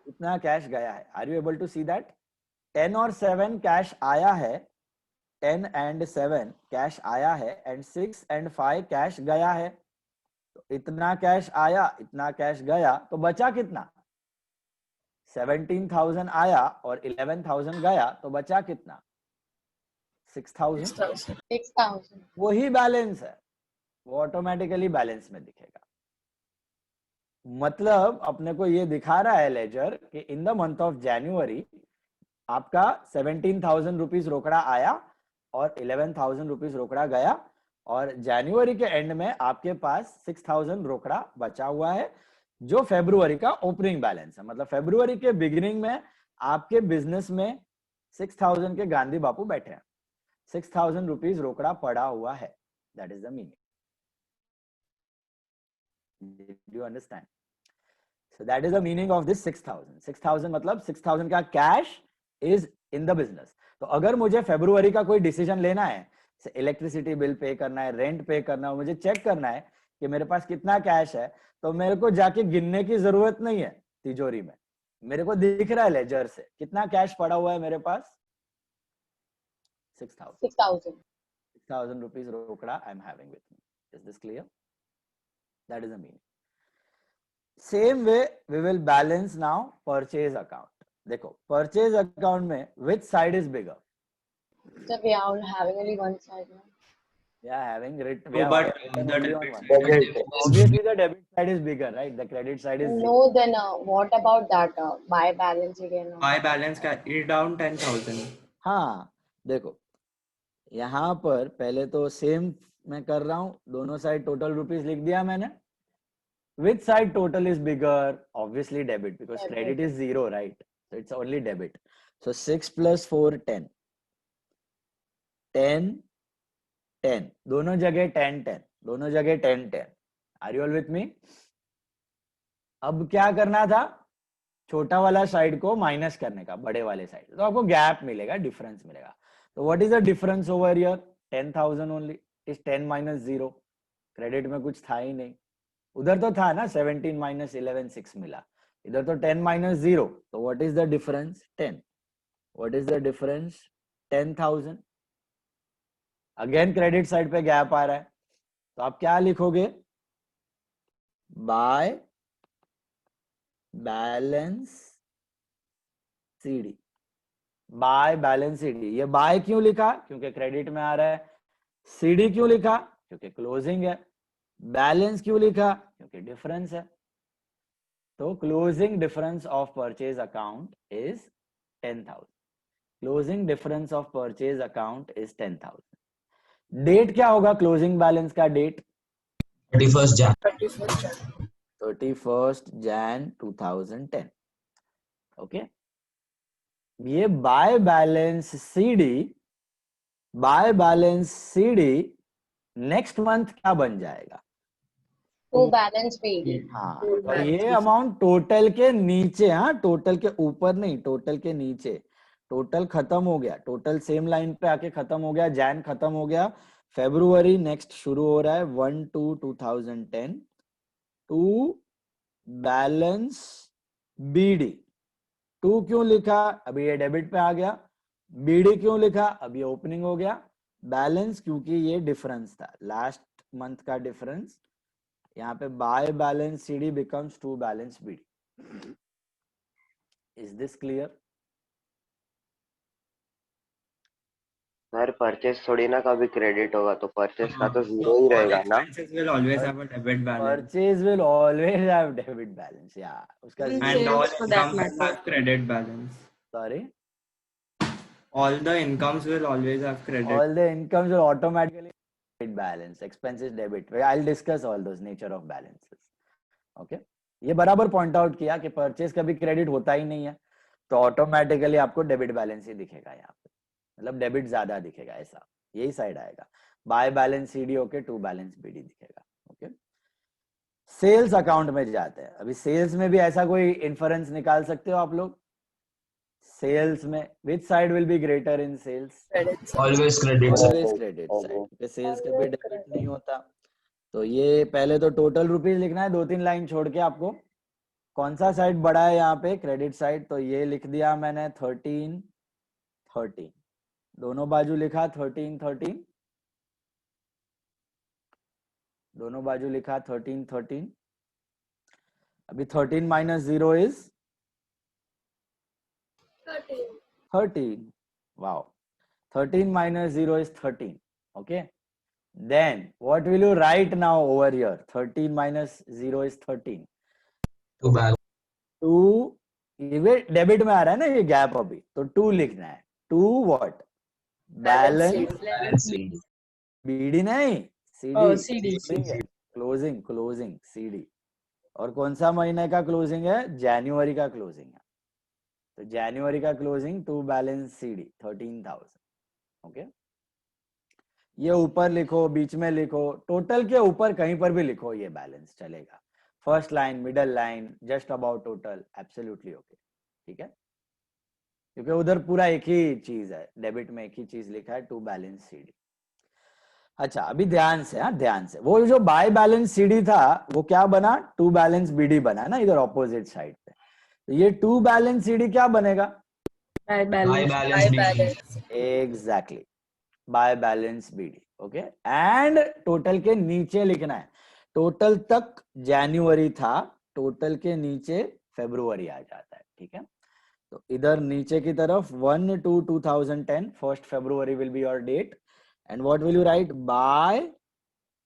इतना कैश गया है। Are you able to see that? 10 और 7 कैश आया है, 10 and 7 कैश आया है, एंड 6 and 5 कैश गया है। तो इतना कैश आया, इतना कैश गया, तो बचा कितना? 17,000 आया और 11,000 गया, तो बचा कितना? 6,000। 6,000। वही बैलेंस है, वो ऑटोमेटिकली बैलेंस में दिखेगा। मतलब अपने को ये दिखा रहा है लेजर कि in the month of January आपका 17,000 रुपीज रोकड़ा आया और 11,000 रुपीज रोकड़ा गया, और जनवरी के एंड में आपके पास 6,000 रोकड़ा बचा हुआ है, जो फरवरी का ओपनिंग बैलेंस है। मतलब फरवरी के बिगिनिंग में आपके बिजनेस में 6,000 के गांधी बापू बैठे हैं, 6,000 रुपीज रोकड़ा पड़ा हुआ है। That is the meaning. Do you understand? So that is the meaning of this 6,000. 6,000 मतलब 6,000 का cash is in the business. तो अगर मुझे फरवरी का कोई डिसीजन लेना है, इलेक्ट्रिसिटी बिल पे करना है, रेंट पे करना है, मुझे चेक करना है कि मेरे पास कितना कैश है, तो मेरे को जाके गिनने की जरूरत नहीं है तिजोरी में, मेरे को दिख रहा है लेजर से कितना कैश पड़ा हुआ है मेरे पास। 6,000 रुपीज रोकड़ा I am having with me. Is this clear? That is the meaning. Same way we will balance now purchase account. देखो purchase account में which side is bigger? So we are having only one side now. Yeah, having written. No, but the debit side. Obviously the debit side is bigger, right? The credit side is. No, then what about that? Buy balance again. Buy balance carry down 10,000. हाँ देखो यहाँ पर पहले तो same मैं कर रहा हूँ, दोनों साइड टोटल रुपीज लिख दिया मैंने। Which side total is bigger? Obviously debit, because Debit. credit is 0, right? So it's only debit. So 6 plus 4, 10. 10, 10. दोनों जगह 10, 10. दोनों जगह 10, 10. Are you all with me? अब क्या करना था? छोटा वाला साइड को माइनस करने का बड़े वाले साइड, तो आपको गैप मिलेगा, डिफरेंस मिलेगा। तो what is the difference over here? 10,000 only. Is 10 minus 0, credit में कुछ था ही नहीं, उधर तो था ना 17 माइनस 11 6 मिला, इधर तो 10 माइनस 0, तो what is the difference? 10। What is the difference? 10,000। Again credit side पे गैप आ रहा है, तो आप क्या लिखोगे? Bye balance CD. By balance CD. ये बाय क्यों लिखा? क्योंकि क्रेडिट में आ रहा है। सीडी क्यों लिखा? क्योंकि क्लोजिंग है। बैलेंस क्यों लिखा? क्योंकि डिफरेंस है। तो closing difference of purchase account is 10,000। Closing difference of purchase account is 10,000। Date क्या होगा क्लोजिंग बैलेंस का? Date 31st Jan. 31st Jan 2010। Okay, ये by balance CD, by balance CD next month क्या बन जाएगा? To balance paid. हाँ, तो ये अमाउंट टोटल के नीचे, हाँ टोटल के ऊपर नहीं, टोटल के नीचे। टोटल खत्म हो गया, टोटल सेम लाइन पे आके खत्म हो गया, जैन खत्म हो गया, फेब्रुवरी नेक्स्ट शुरू हो रहा है 1/2/2010 टू बैलेंस बीडी। 2 क्यों लिखा? अभी ये डेबिट पे आ गया। बीडी क्यों लिखा? अभी ये ओपनिंग हो गया। बैलेंस क्योंकि ये डिफरेंस था, लास्ट मंथ का डिफरेंस। यहाँ पे by balance CD becomes to balance BD. Is this clear? Sir purchase थोड़ी ना कभी क्रेडिट होगा, तो परचेस का तो जीरो ही रहेगा ना। Expenses will always have a debit balance. Purchase will always have debit balance. Yeah, उसका And And all sales for that incomes will matter. have credit balance. sorry, All the incomes will always have credit. all the incomes will automatically debit balance, expenses debit. I'll discuss all those nature of balances. Okay, ये बराबर point out किया कि purchase कभी credit होता ही नहीं है, तो automatically आपको डेबिट बैलेंस ही दिखेगा यहाँ पे, मतलब डेबिट ज्यादा दिखेगा, ऐसा यही साइड आएगा। बाय बैलेंस सीडी होके टू बैलेंस बीडी दिखेगा। ओके, सेल्स अकाउंट में जाते हैं। अभी सेल्स में भी ऐसा कोई इन्फरेंस निकाल सकते हो आप लोग? सेल्स में which side will be greater in sales? Always credit. Always credit side, क्योंकि सेल्स कभी डेबिट नहीं होता। तो ये पहले तो टोटल रुपीज लिखना है, 2-3 लाइन छोड़ के आपको। कौन सा साइड बड़ा है यहाँ पे? Credit side. तो ये लिख दिया मैंने 13 दोनों बाजू लिखा 13 दोनों बाजू लिखा 13। अभी 13 minus 0 is 13। Wow, 13 minus 0 is 13. Okay, then what will you write now over here? 13 minus 0 is 13. To balance. 2 ये डेबिट में आ रहा है ना ये गैप, अभी तो 2 लिखना है। 2 व्हाट? बैलेंस बीडी नहीं, सीडी। Closing CD. और कौन सा महीने का क्लोजिंग है? जनवरी का क्लोजिंग है। तो जनवरी का closing to balance CD 13,000। Okay, ये ऊपर लिखो, बीच में लिखो, टोटल के ऊपर कहीं पर भी लिखो, ये बैलेंस चलेगा। First line, middle line, just about total, absolutely okay. ठीक है, क्योंकि उधर पूरा एक ही चीज है, डेबिट में एक ही चीज लिखा है, टू बैलेंस सीडी। अच्छा, अभी ध्यान से, हाँ ध्यान से, वो जो बाय बैलेंस सीडी था वो क्या बना? टू बैलेंस बीडी बना ना, इधर ऑपोजिट साइड पे। तो ये टू बैलेंस सीडी क्या बनेगा? By balance. Exactly, by balance BD. Okay, and total के नीचे लिखना है। टोटल तक जनवरी था, टोटल के नीचे फरवरी आ जाता है। ठीक है, तो इधर नीचे की तरफ 1/2/2010 1st February will be your date, and what will you write? By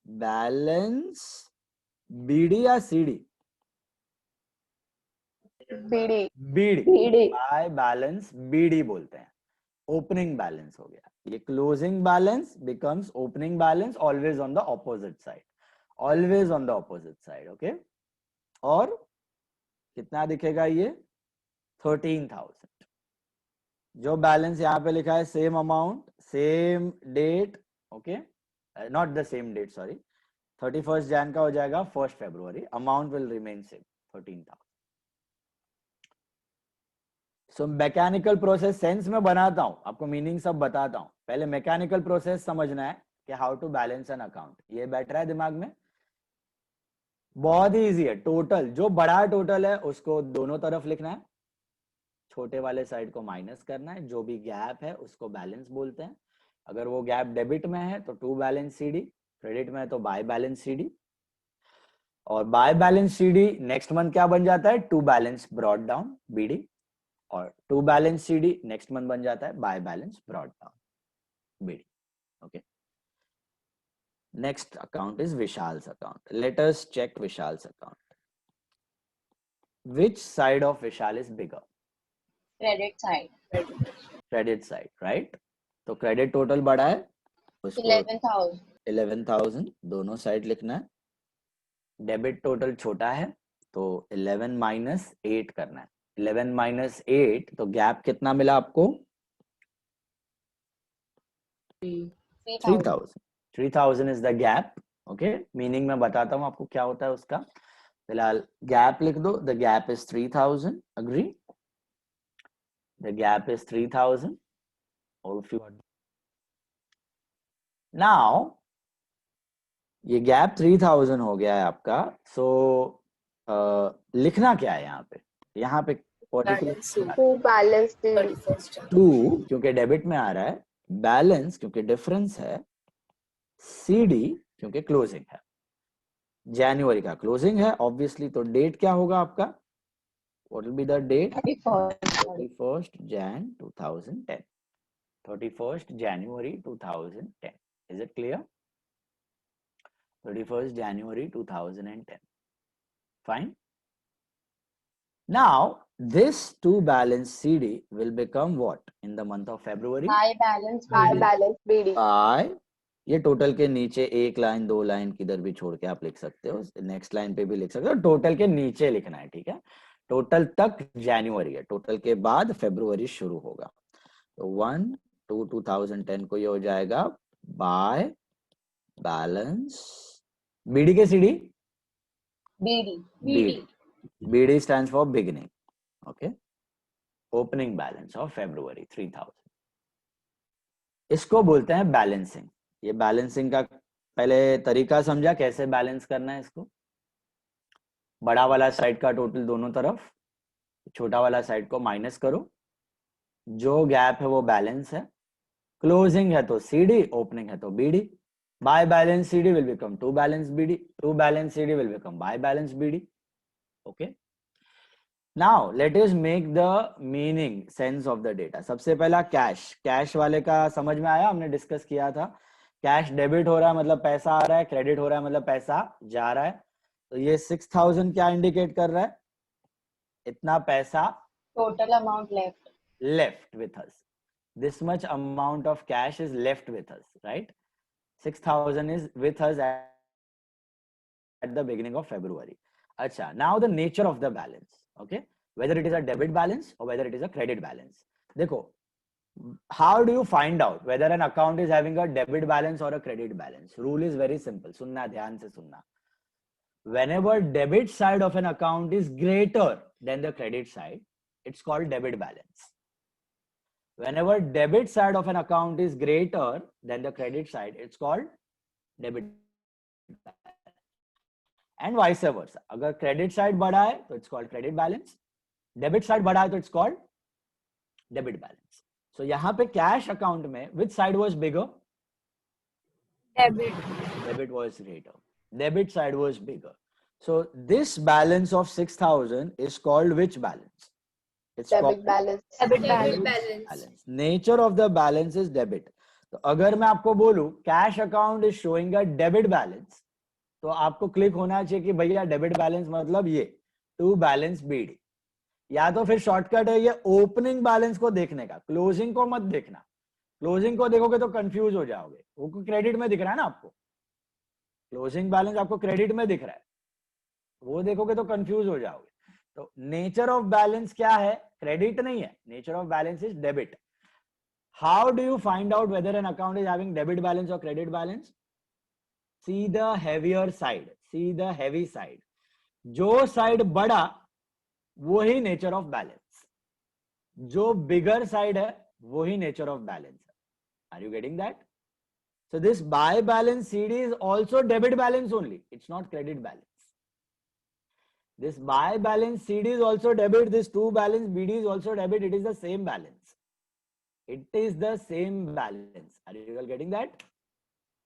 balance BD या CD? BD। By balance BD बोलते हैं, ओपनिंग बैलेंस हो गया। ये closing balance becomes opening balance, always on the opposite side, always on the opposite side. Okay, और कितना दिखेगा ये? 13,000। जो बैलेंस यहाँ पे लिखा है, same amount, same date. Okay, not the same date, sorry, 31st Jan का हो जाएगा 1st February, amount will remain same 13,000। So mechanical process sense में बनाता हूं, आपको मीनिंग सब बताता हूं, पहले मैकेनिकल प्रोसेस समझना है कि how to balance an account. ये बैठ रहा है दिमाग में, बहुत ही इजी है। टोटल, जो बड़ा टोटल है उसको दोनों तरफ लिखना है, छोटे वाले साइड को माइनस करना है, जो भी गैप है उसको बैलेंस बोलते हैं। अगर वो गैप डेबिट में है तो टू बैलेंस सीडी, क्रेडिट में है तो बाय बैलेंस सीडी, और by balance CD next month क्या बन जाता है, to balance brought down BD, और to balance CD next month बन जाता है by balance brought down BD. Okay, next account is Vishal's account. Let us check Vishal's account. Which side of Vishal is bigger? Credit side. Credit side, right. तो credit total बड़ा है, उसको 11,000. 11,000 दोनों side लिखना है। डेबिट टोटल छोटा है तो 11 माइनस 8 करना है। 11 माइनस 8 तो गैप कितना मिला आपको? 3,000। 3,000 is the gap. Okay, meaning में बताता हूं आपको क्या होता है उसका। फिलहाल गैप लिख दो, the gap is 3,000। Agree? The gap is 3,000. All of you are. Now, ये गैप 3,000 हो गया है आपका। सो लिखना क्या है यहाँ पे? यहाँ पे टू बैलेंस टू क्योंकि डेबिट में आ रहा है, बैलेंस क्योंकि डिफरेंस है, सीडी क्योंकि क्लोजिंग है। जनवरी का क्लोजिंग है ऑब्वियसली, तो डेट क्या होगा आपका? What will be the date? 31st Jan 2010. 31st January 2010. Is it clear? 31st January 2010. Fine. Now, this two balance CD will become what in the month of February? High balance. BD. I, ये total के नीचे एक line दो line किधर भी छोड़ के आप लिख सकते हो, नेक्स्ट लाइन पे भी लिख सकते हो, टोटल के नीचे लिखना है, ठीक है। टोटल तक जनवरी है, टोटल के बाद फरवरी शुरू होगा। तो 1/2/2010 को ये हो जाएगा बाय बैलेंस बीडी के CD BD stands for beginning. Okay, opening balance of February 3,000। इसको बोलते हैं बैलेंसिंग। ये बैलेंसिंग का पहले तरीका समझा कैसे बैलेंस करना है इसको। बड़ा वाला साइड का टोटल दोनों तरफ, छोटा वाला साइड को माइनस करो, जो गैप है वो बैलेंस है, क्लोजिंग है तो सीडी, ओपनिंग है तो BD. By balance CD will become to balance BD, to balance CD will become by balance BD. Okay, now let us make the meaning sense of the data. सबसे पहला cash, cash वाले का समझ में आया, हमने डिस्कस किया था। कैश डेबिट हो रहा है मतलब पैसा आ रहा है, क्रेडिट हो रहा है मतलब पैसा जा रहा है। तो ये 6,000 क्या इंडिकेट कर रहा है? इतना पैसा Total amount left with us. This much amount of cash is left with us, right? 6,000 is with us at the beginning of February. Acha, now the nature of the balance, okay? Whether it is a debit balance or whether it is a credit balance. Dekho, how do you find out whether an account is having a debit balance or a credit balance? Rule is very simple. Sunna, dhyan se sunna. Whenever debit side of an account is greater than the credit side, it's called debit balance. Whenever debit side of an account is greater than the credit side, it's called debit balance. And vice versa. अगर credit side बढ़ा है तो it's called credit balance. Debit side बढ़ा है तो it's called debit balance. So यहाँ पे cash account में which side was bigger? Debit. Debit was greater. Debit side was bigger. So this balance of 6,000 is called which balance? It's debit balance. Debit balance. Nature of the balance is debit. तो अगर मैं आपको बोलूं cash account is showing a debit balance, तो आपको click होना चाहिए कि भैया डेबिट बैलेंस मतलब ये टू बैलेंस बीडी, या तो फिर शॉर्टकट है ये ओपनिंग बैलेंस को देखने का, क्लोजिंग को मत देखना। क्लोजिंग को देखोगे तो कंफ्यूज हो जाओगे, वो क्रेडिट में दिख रहा है ना आपको, क्लोजिंग बैलेंस आपको क्रेडिट में दिख रहा है, वो देखोगे तो कंफ्यूज हो जाओगे। तो नेचर ऑफ बैलेंस क्या है? क्रेडिट नहीं है, nature of balance is debit. How do you find out whether an account is having debit balance और credit balance? See the heavier side, see the heavy side. जो side बड़ा वो ही nature of balance, जो बिगर side है वही nature of balance है. Are you getting that? So this buy balance CD is also debit balance only. It's not credit balance. This buy balance CD is also debit. This to balance BD is also debit. It is the same balance. It is the same balance. Are you all getting that?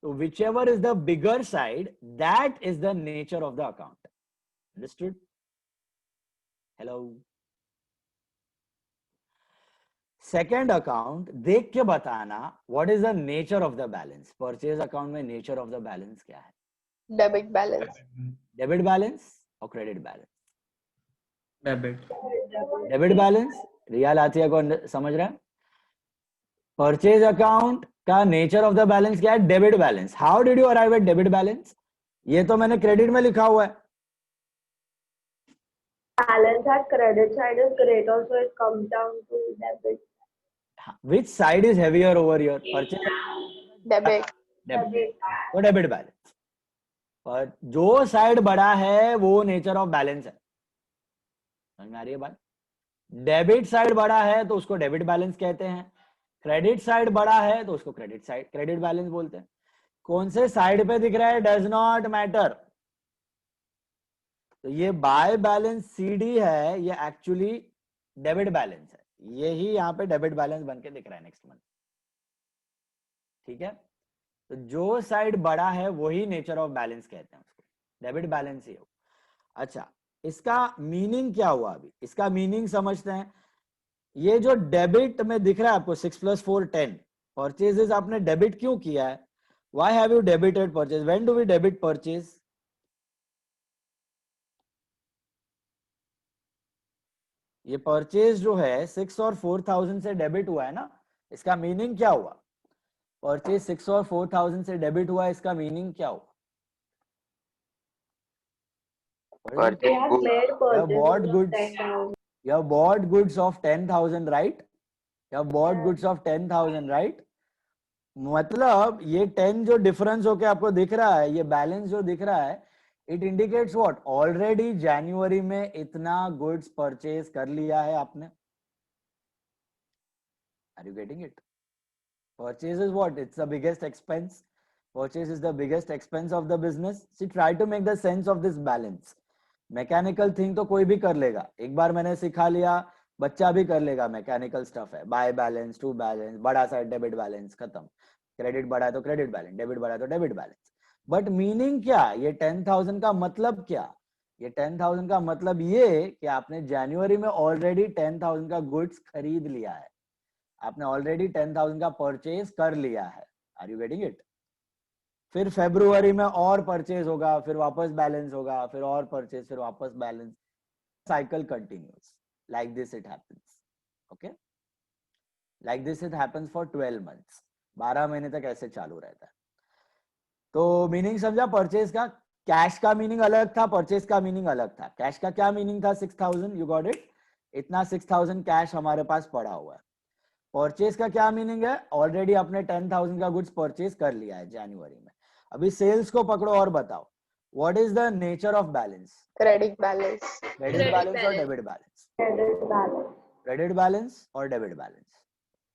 So whichever is the bigger side, that is the nature of the account. Understood? Hello. Second account देख के बताना what is the nature of the balance. Purchase account में nature of the balance क्या है? Debit balance. Debit balance और credit balance? Debit. Debit balance. रियाल आतिया को समझ रहा है? परचेज अकाउंट का नेचर ऑफ द बैलेंस क्या है? Debit balance. How did you arrive at debit balance? ये तो मैंने क्रेडिट में लिखा हुआ है. Balance at credit side is greater, so it comes down to debit. Which side is heavier over here? Purchase. Debit. Debit. तो debit balance. पर जो साइड बड़ा है वो नेचर ऑफ बैलेंस है. समझ में आ रही है बात? डेबिट साइड बड़ा है तो उसको डेबिट बैलेंस कहते हैं. क्रेडिट साइड बड़ा है तो उसको क्रेडिट बैलेंस बोलते हैं. कौन से साइड पे दिख रहा है डज नॉट मैटर. तो ये बाय बैलेंस सीडी है, ये एक्चुअली डेबिट बैलेंस है. यही यहाँ पे डेबिट बैलेंस बन के दिख रहा है नेक्स्ट मंथ. ठीक है. तो जो साइड बड़ा है वही नेचर ऑफ बैलेंस कहते हैं उसको. डेबिट बैलेंस ही हो. अच्छा, इसका मीनिंग क्या हुआ? अभी इसका मीनिंग समझते हैं. ये जो डेबिट में दिख रहा है आपको 6 + 4 10 परचेजेस आपने डेबिट क्यों किया है? Why have you debited purchase? When do we debit purchase? ये परचेज जो है 6 और 4000 से डेबिट हुआ है ना, इसका मीनिंग क्या हुआ? परचेज 6 और 4000 से डेबिट हुआ है, इसका मीनिंग क्या हुआ? They have made bought purchases of goods. 10,000. You have bought goods of 10,000, right? You have bought Yeah. goods of 10,000, right? मतलब ये 10 जो डिफरेंस होके आपको दिख रहा है, ये बैलेंस जो दिख रहा है, इट इंडिकेट्स व्हाट? ऑलरेडी जनवरी में इतना गुड्स परचेज कर लिया है आपने. Are you getting it? Purchase is what? It's the biggest expense. Purchase is the biggest expense of the business. See, try to make the sense of this balance. Mechanical thing तो कोई भी कर लेगा. एक बार मैंने सिखा लिया, बच्चा भी कर लेगा. मैकेनिकल स्टफ है. बाय बैलेंस, टू बैलेंस, बड़ा सा डेबिट बैलेंस, खत्म. क्रेडिट बढ़ा है तो क्रेडिट बैलेंस, डेबिट बढ़ा है तो डेबिट बैलेंस. बट मीनिंग क्या? ये 10,000 का मतलब क्या? ये 10,000 का मतलब ये कि आपने जनवरी में ऑलरेडी 10,000 का गुड्स खरीद लिया है. आपने ऑलरेडी 10,000 का परचेज कर लिया है. Are you getting it? फिर फरवरी में और परचेज होगा, फिर वापस बैलेंस होगा, फिर और परचेज, फिर वापस balance. Cycle continuous. Like this it happens. Okay, like this it happens for 12 months. 12 महीने तक ऐसे चालू रहता है. तो मीनिंग समझा? परचेज का. कैश का मीनिंग अलग था, परचेज का मीनिंग अलग था. कैश का क्या मीनिंग था? 6,000. You got it? इतना 6,000 कैश हमारे पास पड़ा हुआ है. परचेज का क्या मीनिंग है? ऑलरेडी आपने 10,000 का गुड्स परचेज कर लिया है जनवरी में. अभी सेल्स को पकड़ो और बताओ, what is the nature of balance? Credit balance. Credit balance और debit balance? Credit balance. Credit balance और debit balance?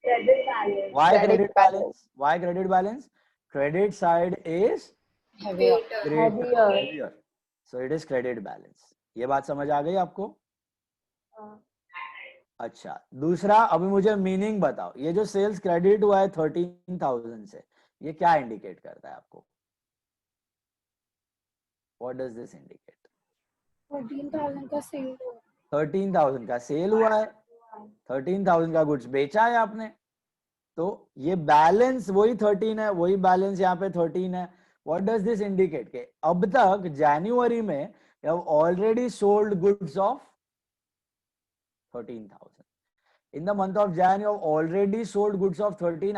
Credit balance. Why Credit credit balance? Why credit balance? Credit side is Heavier. So it is credit balance. ये बात समझ आ गई आपको? अच्छा, दूसरा अभी मुझे मीनिंग बताओ. ये जो सेल्स क्रेडिट हुआ है 13,000 से, ये क्या इंडिकेट करता है आपको? What does this indicate? 13,000 का सेल हुआ. 13,000 का सेल हुआ है, 13,000 का गुड्स बेचा है आपने. तो ये बैलेंस वही 13 है, वही बैलेंस यहाँ पे 13 है. What does this indicate? के अब तक जनवरी में you have already sold goods of 13,000. In the month of Jan, you have already sold goods of 13.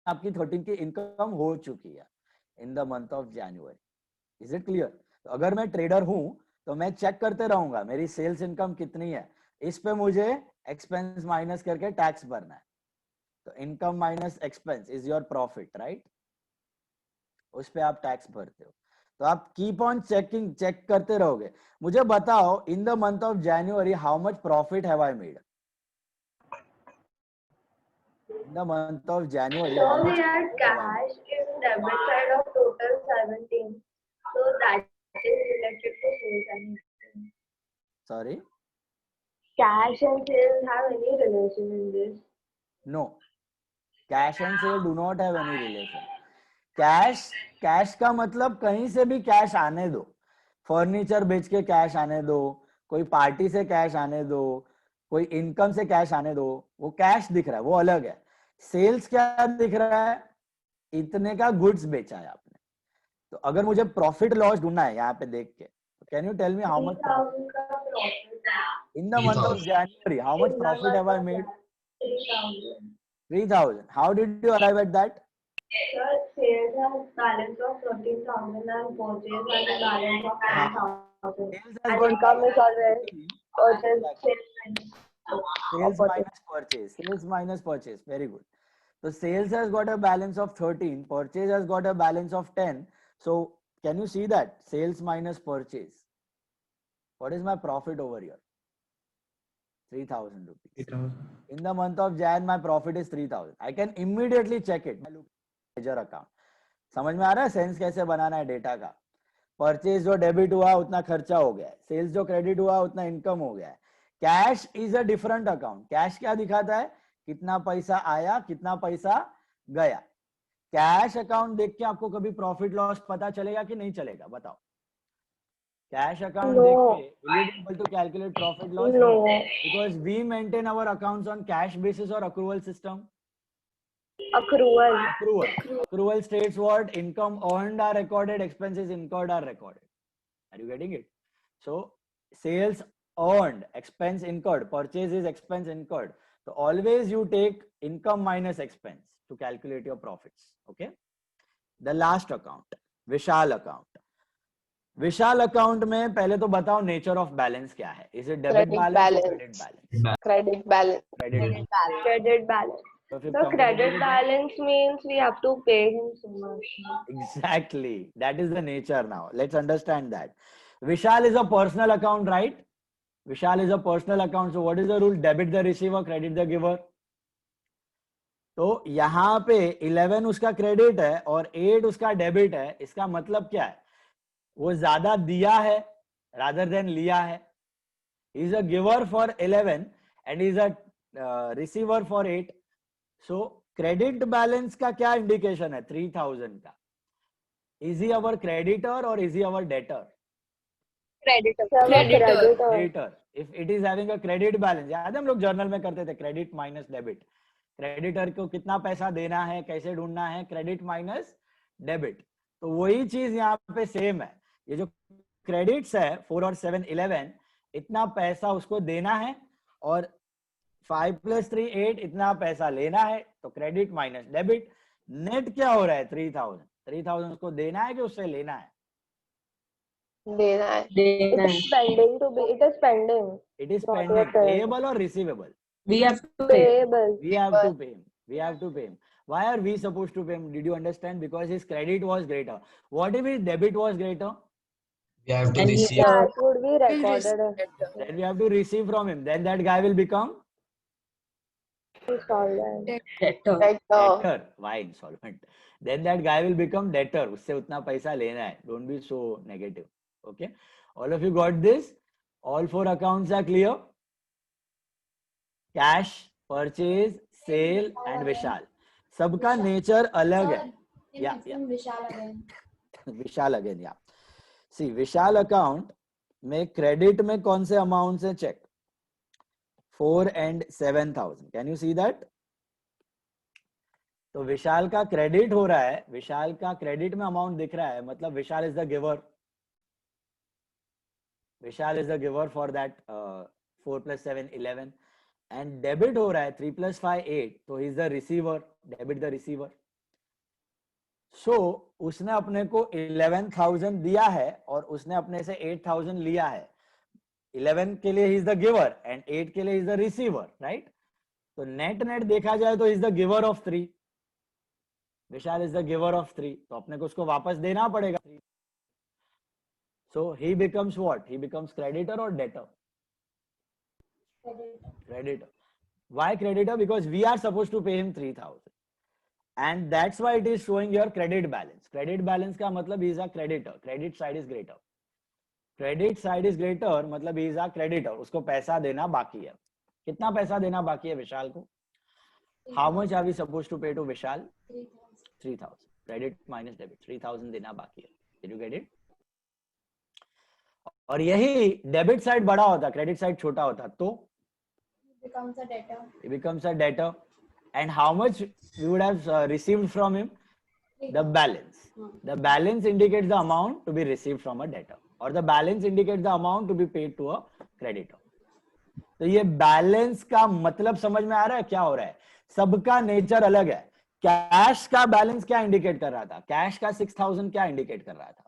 आपकी 13 की इनकम हो चुकी है in the month of January. Is it clear? तो अगर मैं ट्रेडर हूं तो मैं चेक करते रहूंगा मेरी सेल्स इनकम कितनी है. इस पे मुझे एक्सपेंस माइनस करके टैक्स भरना है. तो income minus expense is your profit, right? उस पे आप टैक्स भरते हो. तो आप कीप ऑन चेकिंग, चेक करते रहोगे. मुझे बताओ, in the month of January how much profit have I made? In the month of January, So how we much had profit have I made? cash in debit side of total 17. So that is related to sales and income. Sorry? Cash and sales have any relation in this? No. Cash and sale do not have any relation. Cash का मतलब कहीं से भी cash आने दो, furniture बेच के cash आने दो, कोई पार्टी से कैश आने दो, कोई इनकम से कैश आने दो, वो कैश दिख रहा है, वो अलग है. सेल्स क्या दिख रहा है? इतने का गुड्स बेचा है आपने. तो अगर मुझे प्रॉफिट लॉस ढूंढना है यहाँ पे देख के, can you tell me how much 3,000 का profit. in the month of 3,000. January, how much In the profit have I month of made? 3,000. 3,000. How did you arrive at that? Sir, sales has balance of 13,000 and purchase has a balance of 10,000. Sales has And got income is always purchase, sales minus purchase. Sales minus purchase. Very good. So sales has got a balance of 13. Purchase has got a balance of 10. So can you see that? Sales minus purchase. What is my profit over here? 3,000 rupees. 3,000. In the month of Jan, my profit is 3,000. I can immediately check it. I look at ledger account. समझ में आ रहा है sense कैसे बनाना है data का? Purchase जो debit हुआ उतना खर्चा हो गया है, सेल्स जो क्रेडिट हुआ उतना इनकम हो गया है. Cash is a different account. Cash क्या दिखाता है? कितना पैसा आया, कितना पैसा गया. कैश अकाउंट देख के आपको कभी प्रॉफिट लॉस पता चलेगा कि नहीं चलेगा? बताओ. Cash account No. देख के will you be able to calculate profit loss? No. Because we maintain our accounts on cash basis or accrual system. Accrual. Accrual states what? Income earned are recorded, expenses incurred are recorded. Are you getting it? So sales earned, expense incurred, purchase is expense incurred. So always you take income minus expense to calculate your profits. Okay. The last account, Vishal account. Vishal account में पहले तो बताओ nature of balance क्या है? Is it debit balance और credit balance? Credit balance. Credit. Credit balance. तो फिर The credit balance means we have to pay him so much. Exactly. That is the nature now. Let's understand that. Vishal is a personal account, right? Vishal is a personal account. So what is the rule? Debit the receiver, credit the giver. तो यहाँ पे 11 उसका credit है और 8 उसका debit है. इसका मतलब क्या है? वो ज्यादा दिया है rather than लिया है. He is a giver for 11 and he is a receiver for 8. So credit balance का क्या इंडिकेशन है? 3,000 का. Is he our creditor or is he our debtor? Creditor. If it is having a credit balance, याद है हम लोग journal में करते थे क्रेडिट माइनस डेबिट. क्रेडिटर को कितना पैसा देना है, कैसे ढूंढना है? Credit minus debit. तो वही चीज यहाँ पे सेम है. ये जो क्रेडिट्स है 4 और 7 11, इतना पैसा उसको देना है और 5 + 3 8 इतना पैसा लेना है. तो क्रेडिट माइनस डेबिट. नेट क्या हो रहा है? 3,000. 3,000 उसको देना है कि उससे लेना है? देना है. It is pending to be. It is pending. It is pending. Payable or receivable? We have to pay. Payable. We have to pay him. We have to pay him. Why are we supposed to pay him? Did you understand? Because his credit was greater. What if his debit was greater? We have to And he- receive. That would be recorded. Then we have to receive from him. Then that guy will become Installment. Debtor. debtor. Why insolvent? Then that guy will become debtor. उससे उतना पैसा लेना है. Don't be so negative. Okay. All of you got this? All 4 accounts are clear? Cash, purchase, sale and Vishal. सबका nature अलग है. Yeah, yeah. Vishal again. विशाल again. या सी विशाल account में क्रेडिट में कौन से अमाउंट है? Check 4 and 7,000. Can you see that? तो विशाल का क्रेडिट हो रहा है. विशाल का क्रेडिट में अमाउंट दिख रहा है, मतलब Vishal is the giver. Vishal is the giver for that 4 + 7 11. And debit हो रहा है 3 + 5 8. तो he is the receiver. Debit the receiver. So उसने अपने को 11,000 दिया है और उसने अपने से 8,000 लिया है. 11 के लिए he is the giver and 8 के लिए इज द रिसीवर, राइट? तो नेट देखा जाए तो is the giver of 3. Vishal is the giver of 3. तो अपने को उसको वापस देना पड़ेगा. So he becomes what? He becomes creditor और debtor? Creditor. Why creditor? Because we are supposed to pay him 3,000. And that's why it is showing your credit balance. Credit balance का मतलब he is a creditor. Credit side is greater. Credit side is greater मतलब he is a creditor. उसको पैसा देना बाकी है. कितना पैसा देना बाकी है विशाल को? How much are we supposed to pay to Vishal? 3,000. Credit minus debit. 3,000 देना बाकी है. Did you get it? और यही डेबिट साइड बड़ा होता, क्रेडिट साइड छोटा होता, तो becomes a debtor. He becomes a debtor. And how much we would have received from him? The balance. The balance indicates the amount to be received from a debtor, or the balance indicates the amount to be paid to a creditor. तो ये balance का मतलब समझ में आ रहा है क्या हो रहा है? सबका नेचर अलग है. कैश का बैलेंस क्या इंडिकेट कर रहा था? कैश का 6,000 क्या इंडिकेट कर रहा था?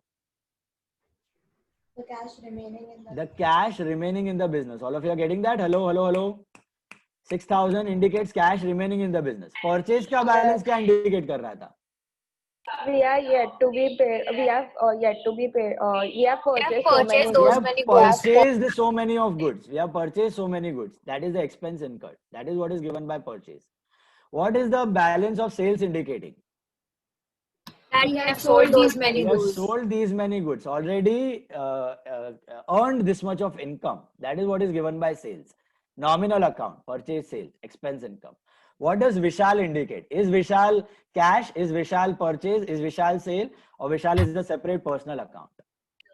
The cash remaining in the. The cash remaining in the business. All of you are getting that? Hello, hello, hello. 6,000 indicates cash remaining in the business. Purchase का बैलेंस क्या इंडिकेट कर रहा था? We are yet to be paid. We have yet to be paid. We have purchased so many of goods. We have purchased so many goods. That is the expense incurred. That is what is given by purchase. What is the balance of sales indicating? That we have sold these many We have goods. sold these many goods. Already earned this much of income. That is what is given by sales. Nominal account, purchase, sales, expense, income. What does Vishal indicate? Is Vishal cash? Is Vishal purchase? Is Vishal sale? Or Vishal is a separate personal account?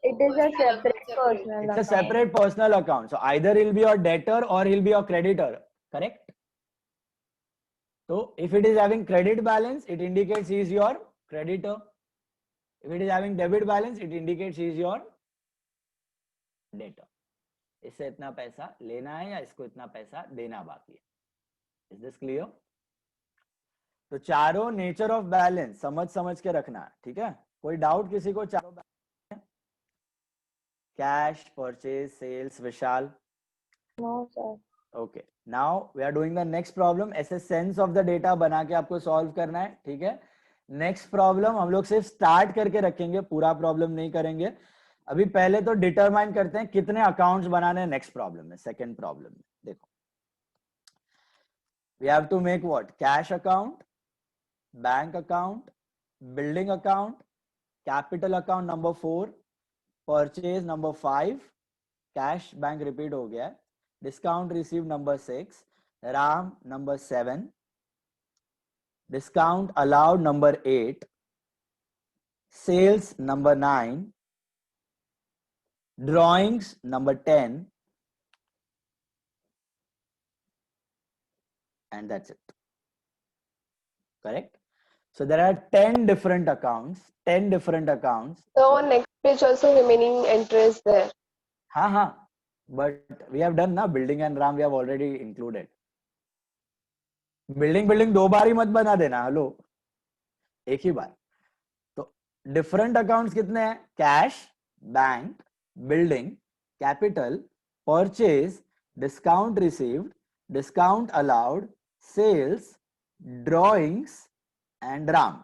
It is a separate personal It's account. a separate personal account. So either he'll be your debtor or he'll be your creditor. Correct? So if it is having credit balance, it indicates he is your creditor. If it is having debit balance, it indicates he is your debtor. इससे इतना पैसा लेना है या इसको इतना पैसा देना बाकी है. Is this clear? तो चारों नेचर ऑफ बैलेंस समझ के रखना है. ठीक है? कोई डाउट किसी को? चारों cash, purchase, sales, Vishal? No, sir. Okay. Now we are doing the next problem. ऐसे sense of the data बना के आपको solve करना है. ठीक है? Next problem हम लोग सिर्फ start करके रखेंगे, पूरा problem नहीं करेंगे. अभी पहले तो डिटरमाइन करते हैं कितने अकाउंट्स बनाने हैं नेक्स्ट प्रॉब्लम में, सेकंड प्रॉब्लम में. देखो, we have to make what? Cash account, bank account, building account, capital account number 4, purchase number 5, cash bank repeat हो गया, discount receive number 6, Ram number 7, discount allowed number 8, sales number 9, drawings number 10, and that's it. Correct? So there are 10 different accounts. So on next page also remaining entries there. But we have done na building and RAM, we have already included. Building दो बार ही मत बना देना. Hello, एक ही बार. तो different accounts कितने हैं? Cash, bank, building, capital, purchase, discount received, discount allowed, sales, drawings, and RAM.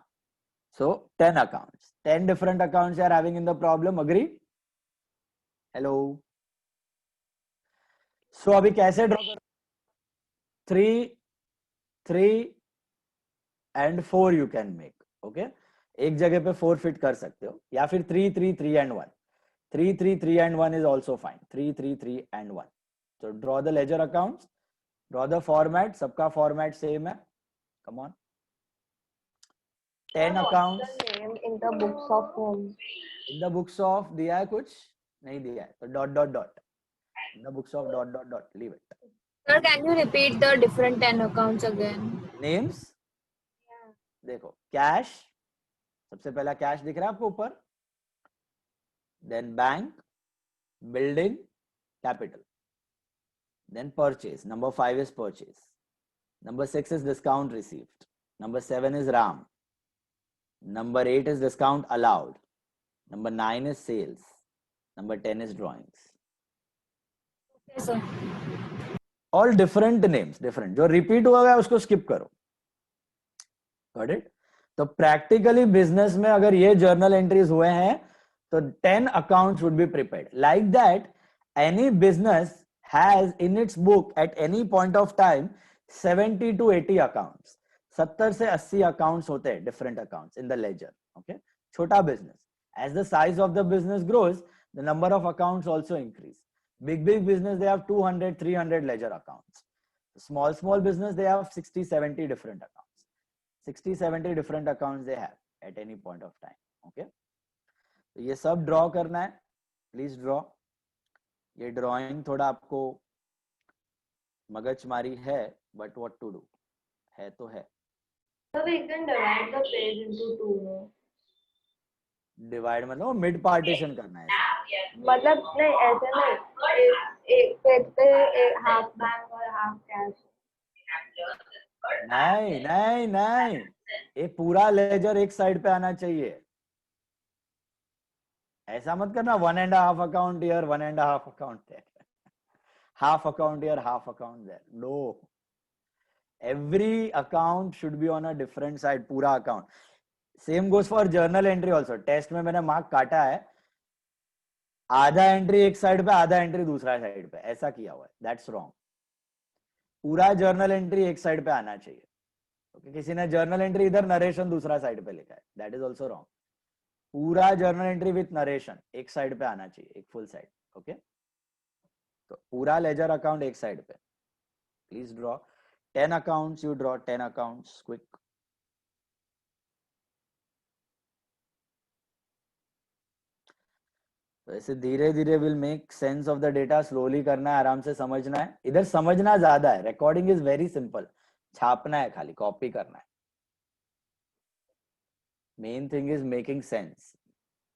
So 10 accounts. 10 different accounts you are having in the problem. Agree? Hello. So अभी कैसे draw करो? 3 and 4 you can make. Okay? एक जगह पे 4 fit कर सकते हो, या फिर 3 and 1. 3 and 1 is also fine. 3 and 1. So draw the ledger accounts. Draw the format. सबका format same है. Come on. 10 accounts. What's the name in the books of home? In the books of दिया है कुछ? नहीं दिया है. तो dot. In the books of dot. Leave it. Sir, can you repeat the different 10 accounts again? Names. देखो, cash. सबसे पहला cash दिख रहा है आपको ऊपर. Then bank, building, capital. Then purchase. Number 5 is purchase. Number 6 is discount received. Number 7 is RAM. Number 8 is discount allowed. Number 9 is sales. Number 10 is drawings. Okay, sir. All different names, different. जो repeat हुआ है उसको skip करो. Got it? तो practically business में अगर ये journal entries हुए हैं so 10 accounts would be prepared. Like that, any business has in its book at any point of time 70 to 80 accounts, 70 से 80 अकाउंट्स होते हैं different accounts in the ledger. Okay, छोटा business. As the size of the business grows, the number of accounts also increase. Big business, they have 200 300 ledger accounts. Small business, they have 60 70 different accounts. 60 70 different accounts they have at any point of time. Okay, तो ये सब draw करना है. Please draw. ये drawing थोड़ा आपको मगजमारी है, but what to do, है तो है. So we can divide the page into two, no? Divide मतलब मिड पार्टीशन करना है. मतलब नहीं, ऐसे नहीं, एक पेज पे हाफ बैंक और हाफ कैश. नहीं नहीं नहीं, ये पूरा लेजर एक साइड पे आना चाहिए. ऐसा मत करना 1.5 account here 1.5 account there, half account here half account there. No, every account should be on a different side. पूरा account. Same goes for journal entry also. Test में मैंने मार्क काटा है, आधा एंट्री एक साइड पे आधा एंट्री दूसरा साइड पे, ऐसा किया हुआ है. That's wrong. पूरा जर्नल एंट्री एक साइड पे आना चाहिए. okay? किसी ने जर्नल एंट्री इधर नरेशन दूसरा साइड पे लिखा है, दैट इज ऑल्सो रॉन्ग. पूरा जर्नल एंट्री विथ नरेशन एक साइड पे आना चाहिए, एक फुल साइड. ओके, तो पूरा लेजर अकाउंट एक साइड पे. Please draw 10 accounts. You draw 10 accounts quick. तो ऐसे धीरे धीरे will make sense of the data. Slowly करना है, आराम से समझना है. इधर समझना ज्यादा है, रिकॉर्डिंग इज वेरी सिंपल. छापना है, खाली कॉपी करना है. Main thing is making sense.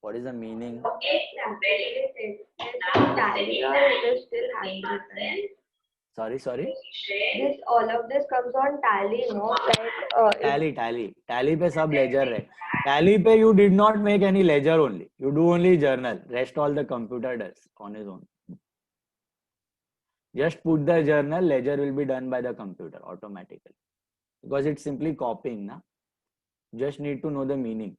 What is the meaning? Sorry. This all of this comes on Tally, no? Like Tally पे सब लेजर है. Tally पे you did not make any ledger only. You do only journal. Rest all the computer does on his own. Just put the journal. Ledger will be done by the computer automatically because it's simply copying, na? Just need to know the meaning.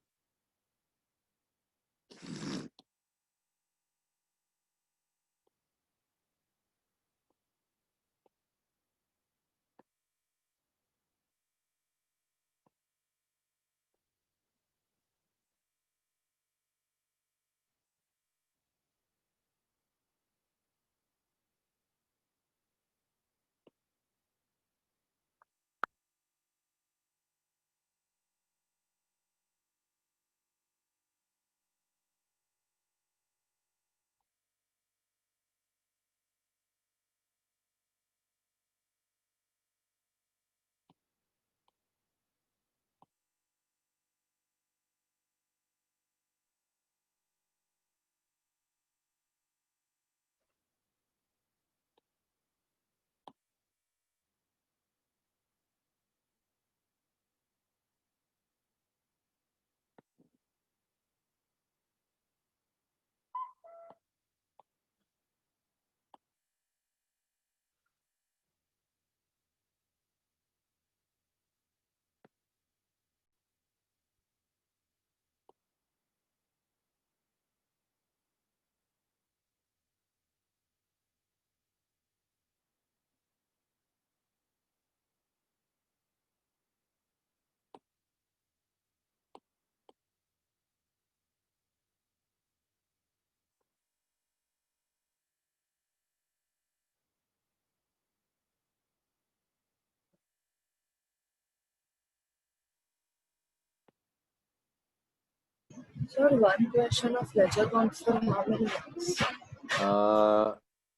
Sir, one question of ledger comes from how many marks?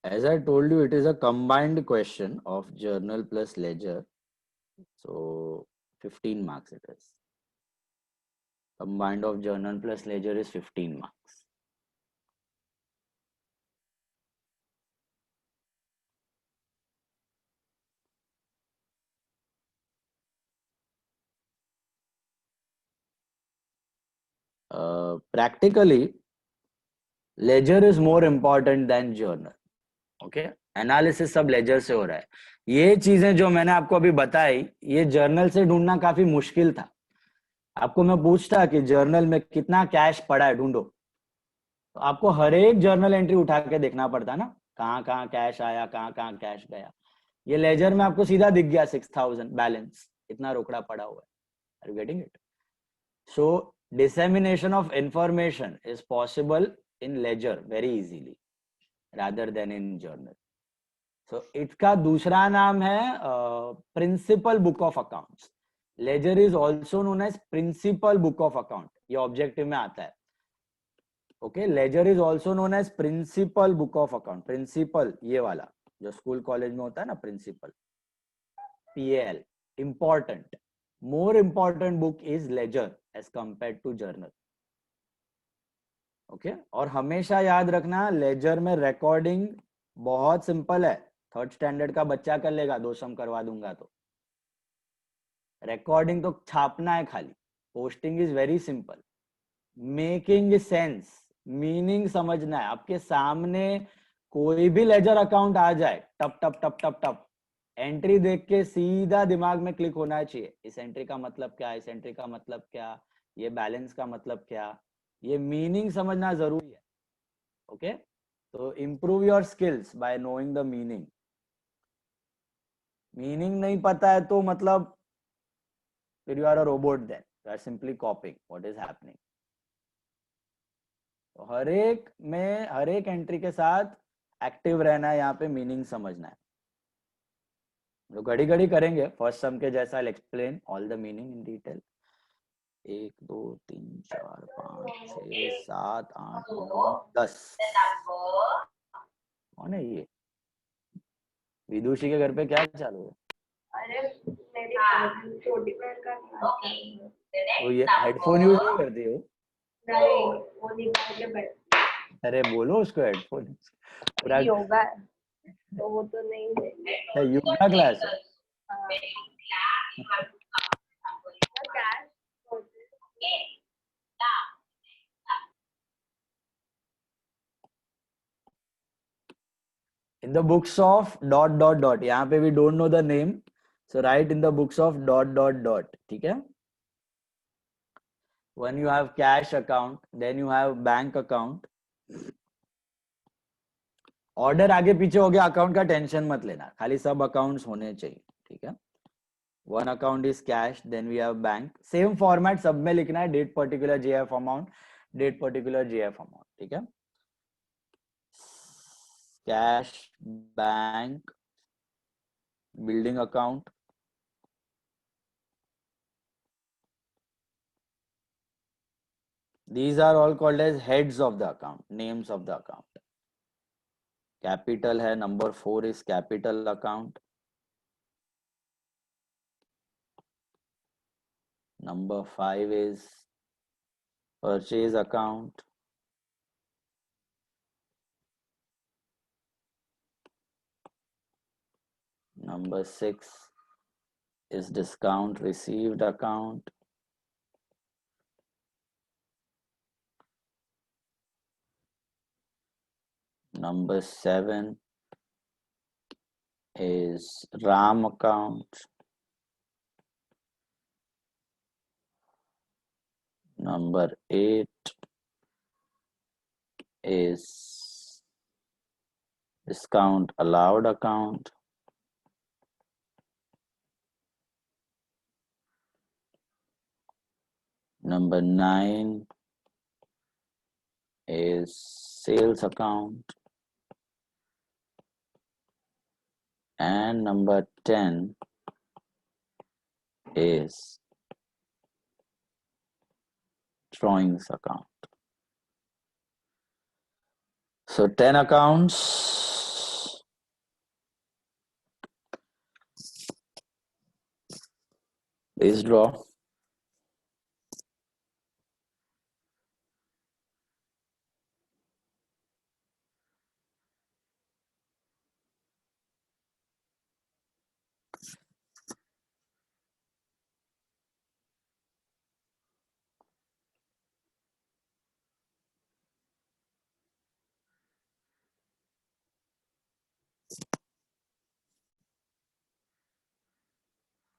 As I told you, it is a combined question of journal plus ledger. So 15 marks it is. Combined of journal plus ledger is 15 marks. Practically, ledger is more important than journal. Okay, analysis सब laser से हो रहा है. ये चीजें जो मैंने आपको अभी बताई, ये जर्नल से ढूंढना काफी मुश्किल था. आपको मैं पूछता कि जर्नल में कितना कैश पड़ा है ढूंढो, तो आपको हर एक जर्नल एंट्री उठा के देखना पड़ता ना, कहाँ कहाँ कैश आया, कहाँ कहाँ कैश गया. ये लेजर में आपको सीधा दिख गया 6000 बैलेंस, इतना रोकड़ा पड़ा हुआ है. Are you getting it? So dissemination of information is possible in ledger very easily rather than in journal. So इसका दूसरा नाम है principal book of accounts. Ledger is also known as principal book of account, ये objective में आता है. Okay, ledger is also known as principal book of account. Principal ये वाला जो स्कूल कॉलेज में होता है ना, principal, PAL. Important, more important book is ledger as compared to journal. ओके, और हमेशा याद रखना लेजर में रिकॉर्डिंग बहुत सिंपल है. 3rd स्टैंडर्ड का बच्चा कर लेगा, 2 सम करवा दूंगा तो. रिकॉर्डिंग तो छापना है खाली. Posting is very simple. Making sense, meaning समझना है. आपके सामने कोई भी लेजर अकाउंट आ जाए, टप टप टप टप टप, एंट्री देख के सीधा दिमाग में क्लिक होना चाहिए. इस एंट्री का मतलब क्या, इस एंट्री का मतलब क्या, ये बैलेंस का मतलब क्या, ये मीनिंग समझना जरूरी है. ओके, तो improve your skills by knowing the meaning. Meaning नहीं पता है तो मतलब फिर you are a robot, then you are simply copying what is happening. तो हर एक एंट्री के साथ एक्टिव रहना है, यहाँ पे मीनिंग समझना है. जो घड़ी घड़ी करेंगे फर्स्ट सम के जैसा. I explain all the meaning in detail. 1 2 3 4 5 6 7 8 9 10. कौन है ये? विदुषी के घर पे क्या चालू है? अरे मेरी छोटी बहन का क्लास वो ये हेडफोन यूज नहीं करती हो? नहीं, वो निकाल के बैठ. अरे बोलो उसको हेडफोन. पूरा योगा तो वो तो नहीं है. योगा क्लास है. In the books of dot dot dot, यहाँ पे we don't know the name, so write in the books of dot dot dot. ठीक है? When you have cash account, then you have bank account. Order आगे पीछे हो गया, account का tension मत लेना, खाली सब अकाउंट्स होने चाहिए. ठीक है? One account is cash, then we have bank. Same format सब में लिखना है. Date particular JF amount, date particular JF amount. ठीक है? Cash, bank, building account, these are all called as heads of the account, names of the account. Capital है, number 4 is capital account. Number 5 is purchase account. Number 6 is discount received account. Number 7 is RAM account. Number 8 is discount allowed account. Number 9 is sales account. And number 10 is drawings account. So 10 accounts. Please draw.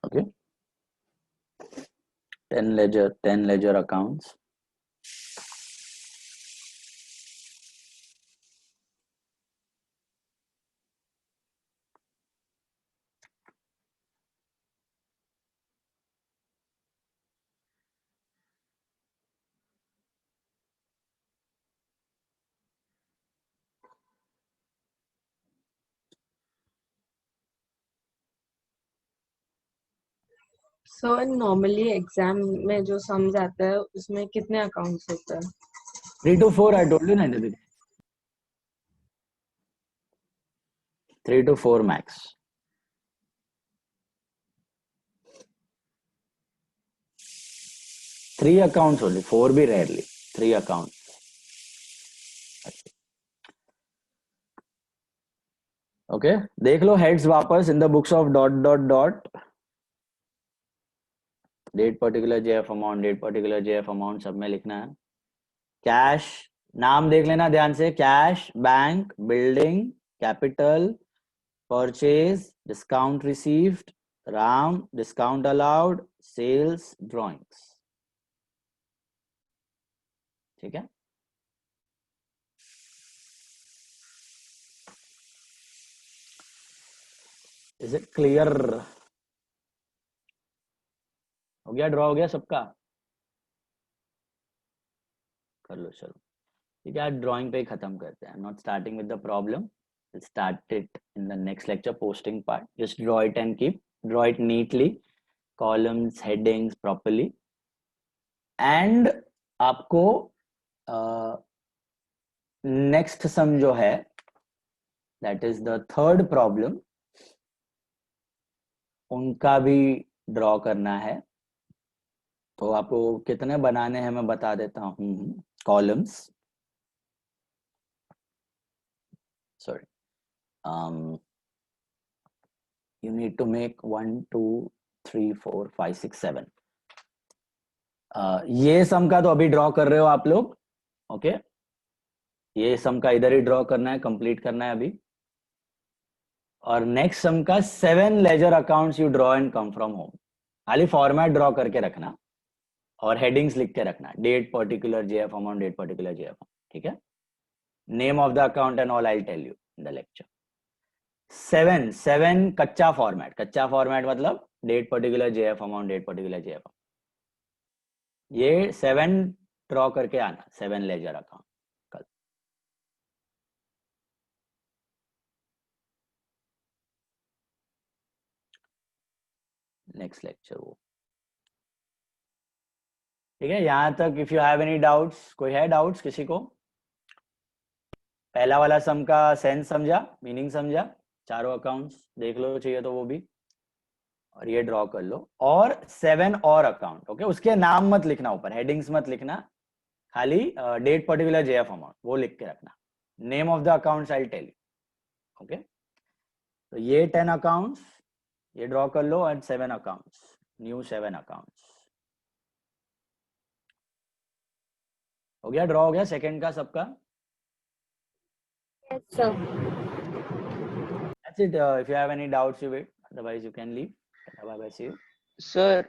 Okay. 10 ledger accounts. So normally exam में जो sums आता है उसमें कितने accounts होते हैं? 3 to 4 I told you ना दीदी, 3 to 4 max. Three accounts only, 4 भी rarely, 3 accounts. Okay, देख लो heads वापस in the books of ... date particular JF amount सब में लिखना है. कैश नाम देख लेना ध्यान से, cash, bank, building, capital, purchase, discount received, Ram, discount allowed, sales, drawings. ठीक है. Is it clear? हो गया, ड्रॉ हो गया सबका? कर लो चलो. ठीक है, आज ड्राइंग पे ही खत्म करते हैं. Not starting with the problem, we'll start it in the next lecture, posting part. Just draw it and draw it neatly, columns, headings properly. And आपको next sum जो है, that is the third problem, उनका भी draw करना है. तो आपको कितने बनाने हैं मैं बता देता हूँ. Columns, sorry, you need to make 1 2 3 4 5 6 7. ये सम का तो अभी ड्रॉ कर रहे हो आप लोग. ओके, ये सम का इधर ही ड्रॉ करना है, कंप्लीट करना है अभी. और नेक्स्ट सम का 7 ledger accounts you draw and come from home. खाली फॉर्मेट ड्रॉ करके रखना और हेडिंग्स लिख के रखना. Date particular JF amount, date particular JF amount. ठीक है. Name of the account and all I will tell you in the lecture. 7 कच्चा फॉर्मेट. कच्चा फॉर्मेट मतलब date particular JF amount, date particular JF amount. ये 7 draw करके आना, 7 ledger account. कल next lecture वो. ठीक है, यहां तक if you have any doubts. कोई है डाउट्स किसी को? पहला वाला सम का सेंस समझा, मीनिंग समझा, चारों अकाउंट्स देख लो चाहिए तो वो भी, और ये ड्रॉ कर लो. और 7 और अकाउंट. ओके, उसके नाम मत लिखना ऊपर, हेडिंग्स मत लिखना, खाली डेट पर्टिकुलर जेएफ अमाउंट वो लिख के रखना. Name of the accounts I will tell you. Okay, तो ये 10 अकाउंट्स ये ड्रॉ कर लो एंड 7 अकाउंट्स, न्यू 7 अकाउंट्स. हो गया, ड्रॉ हो गया सेकंड का सबका? Yes, sir. That's it. If you have any doubts, you wait. Otherwise, you can leave. Bye bye. See you. Sir,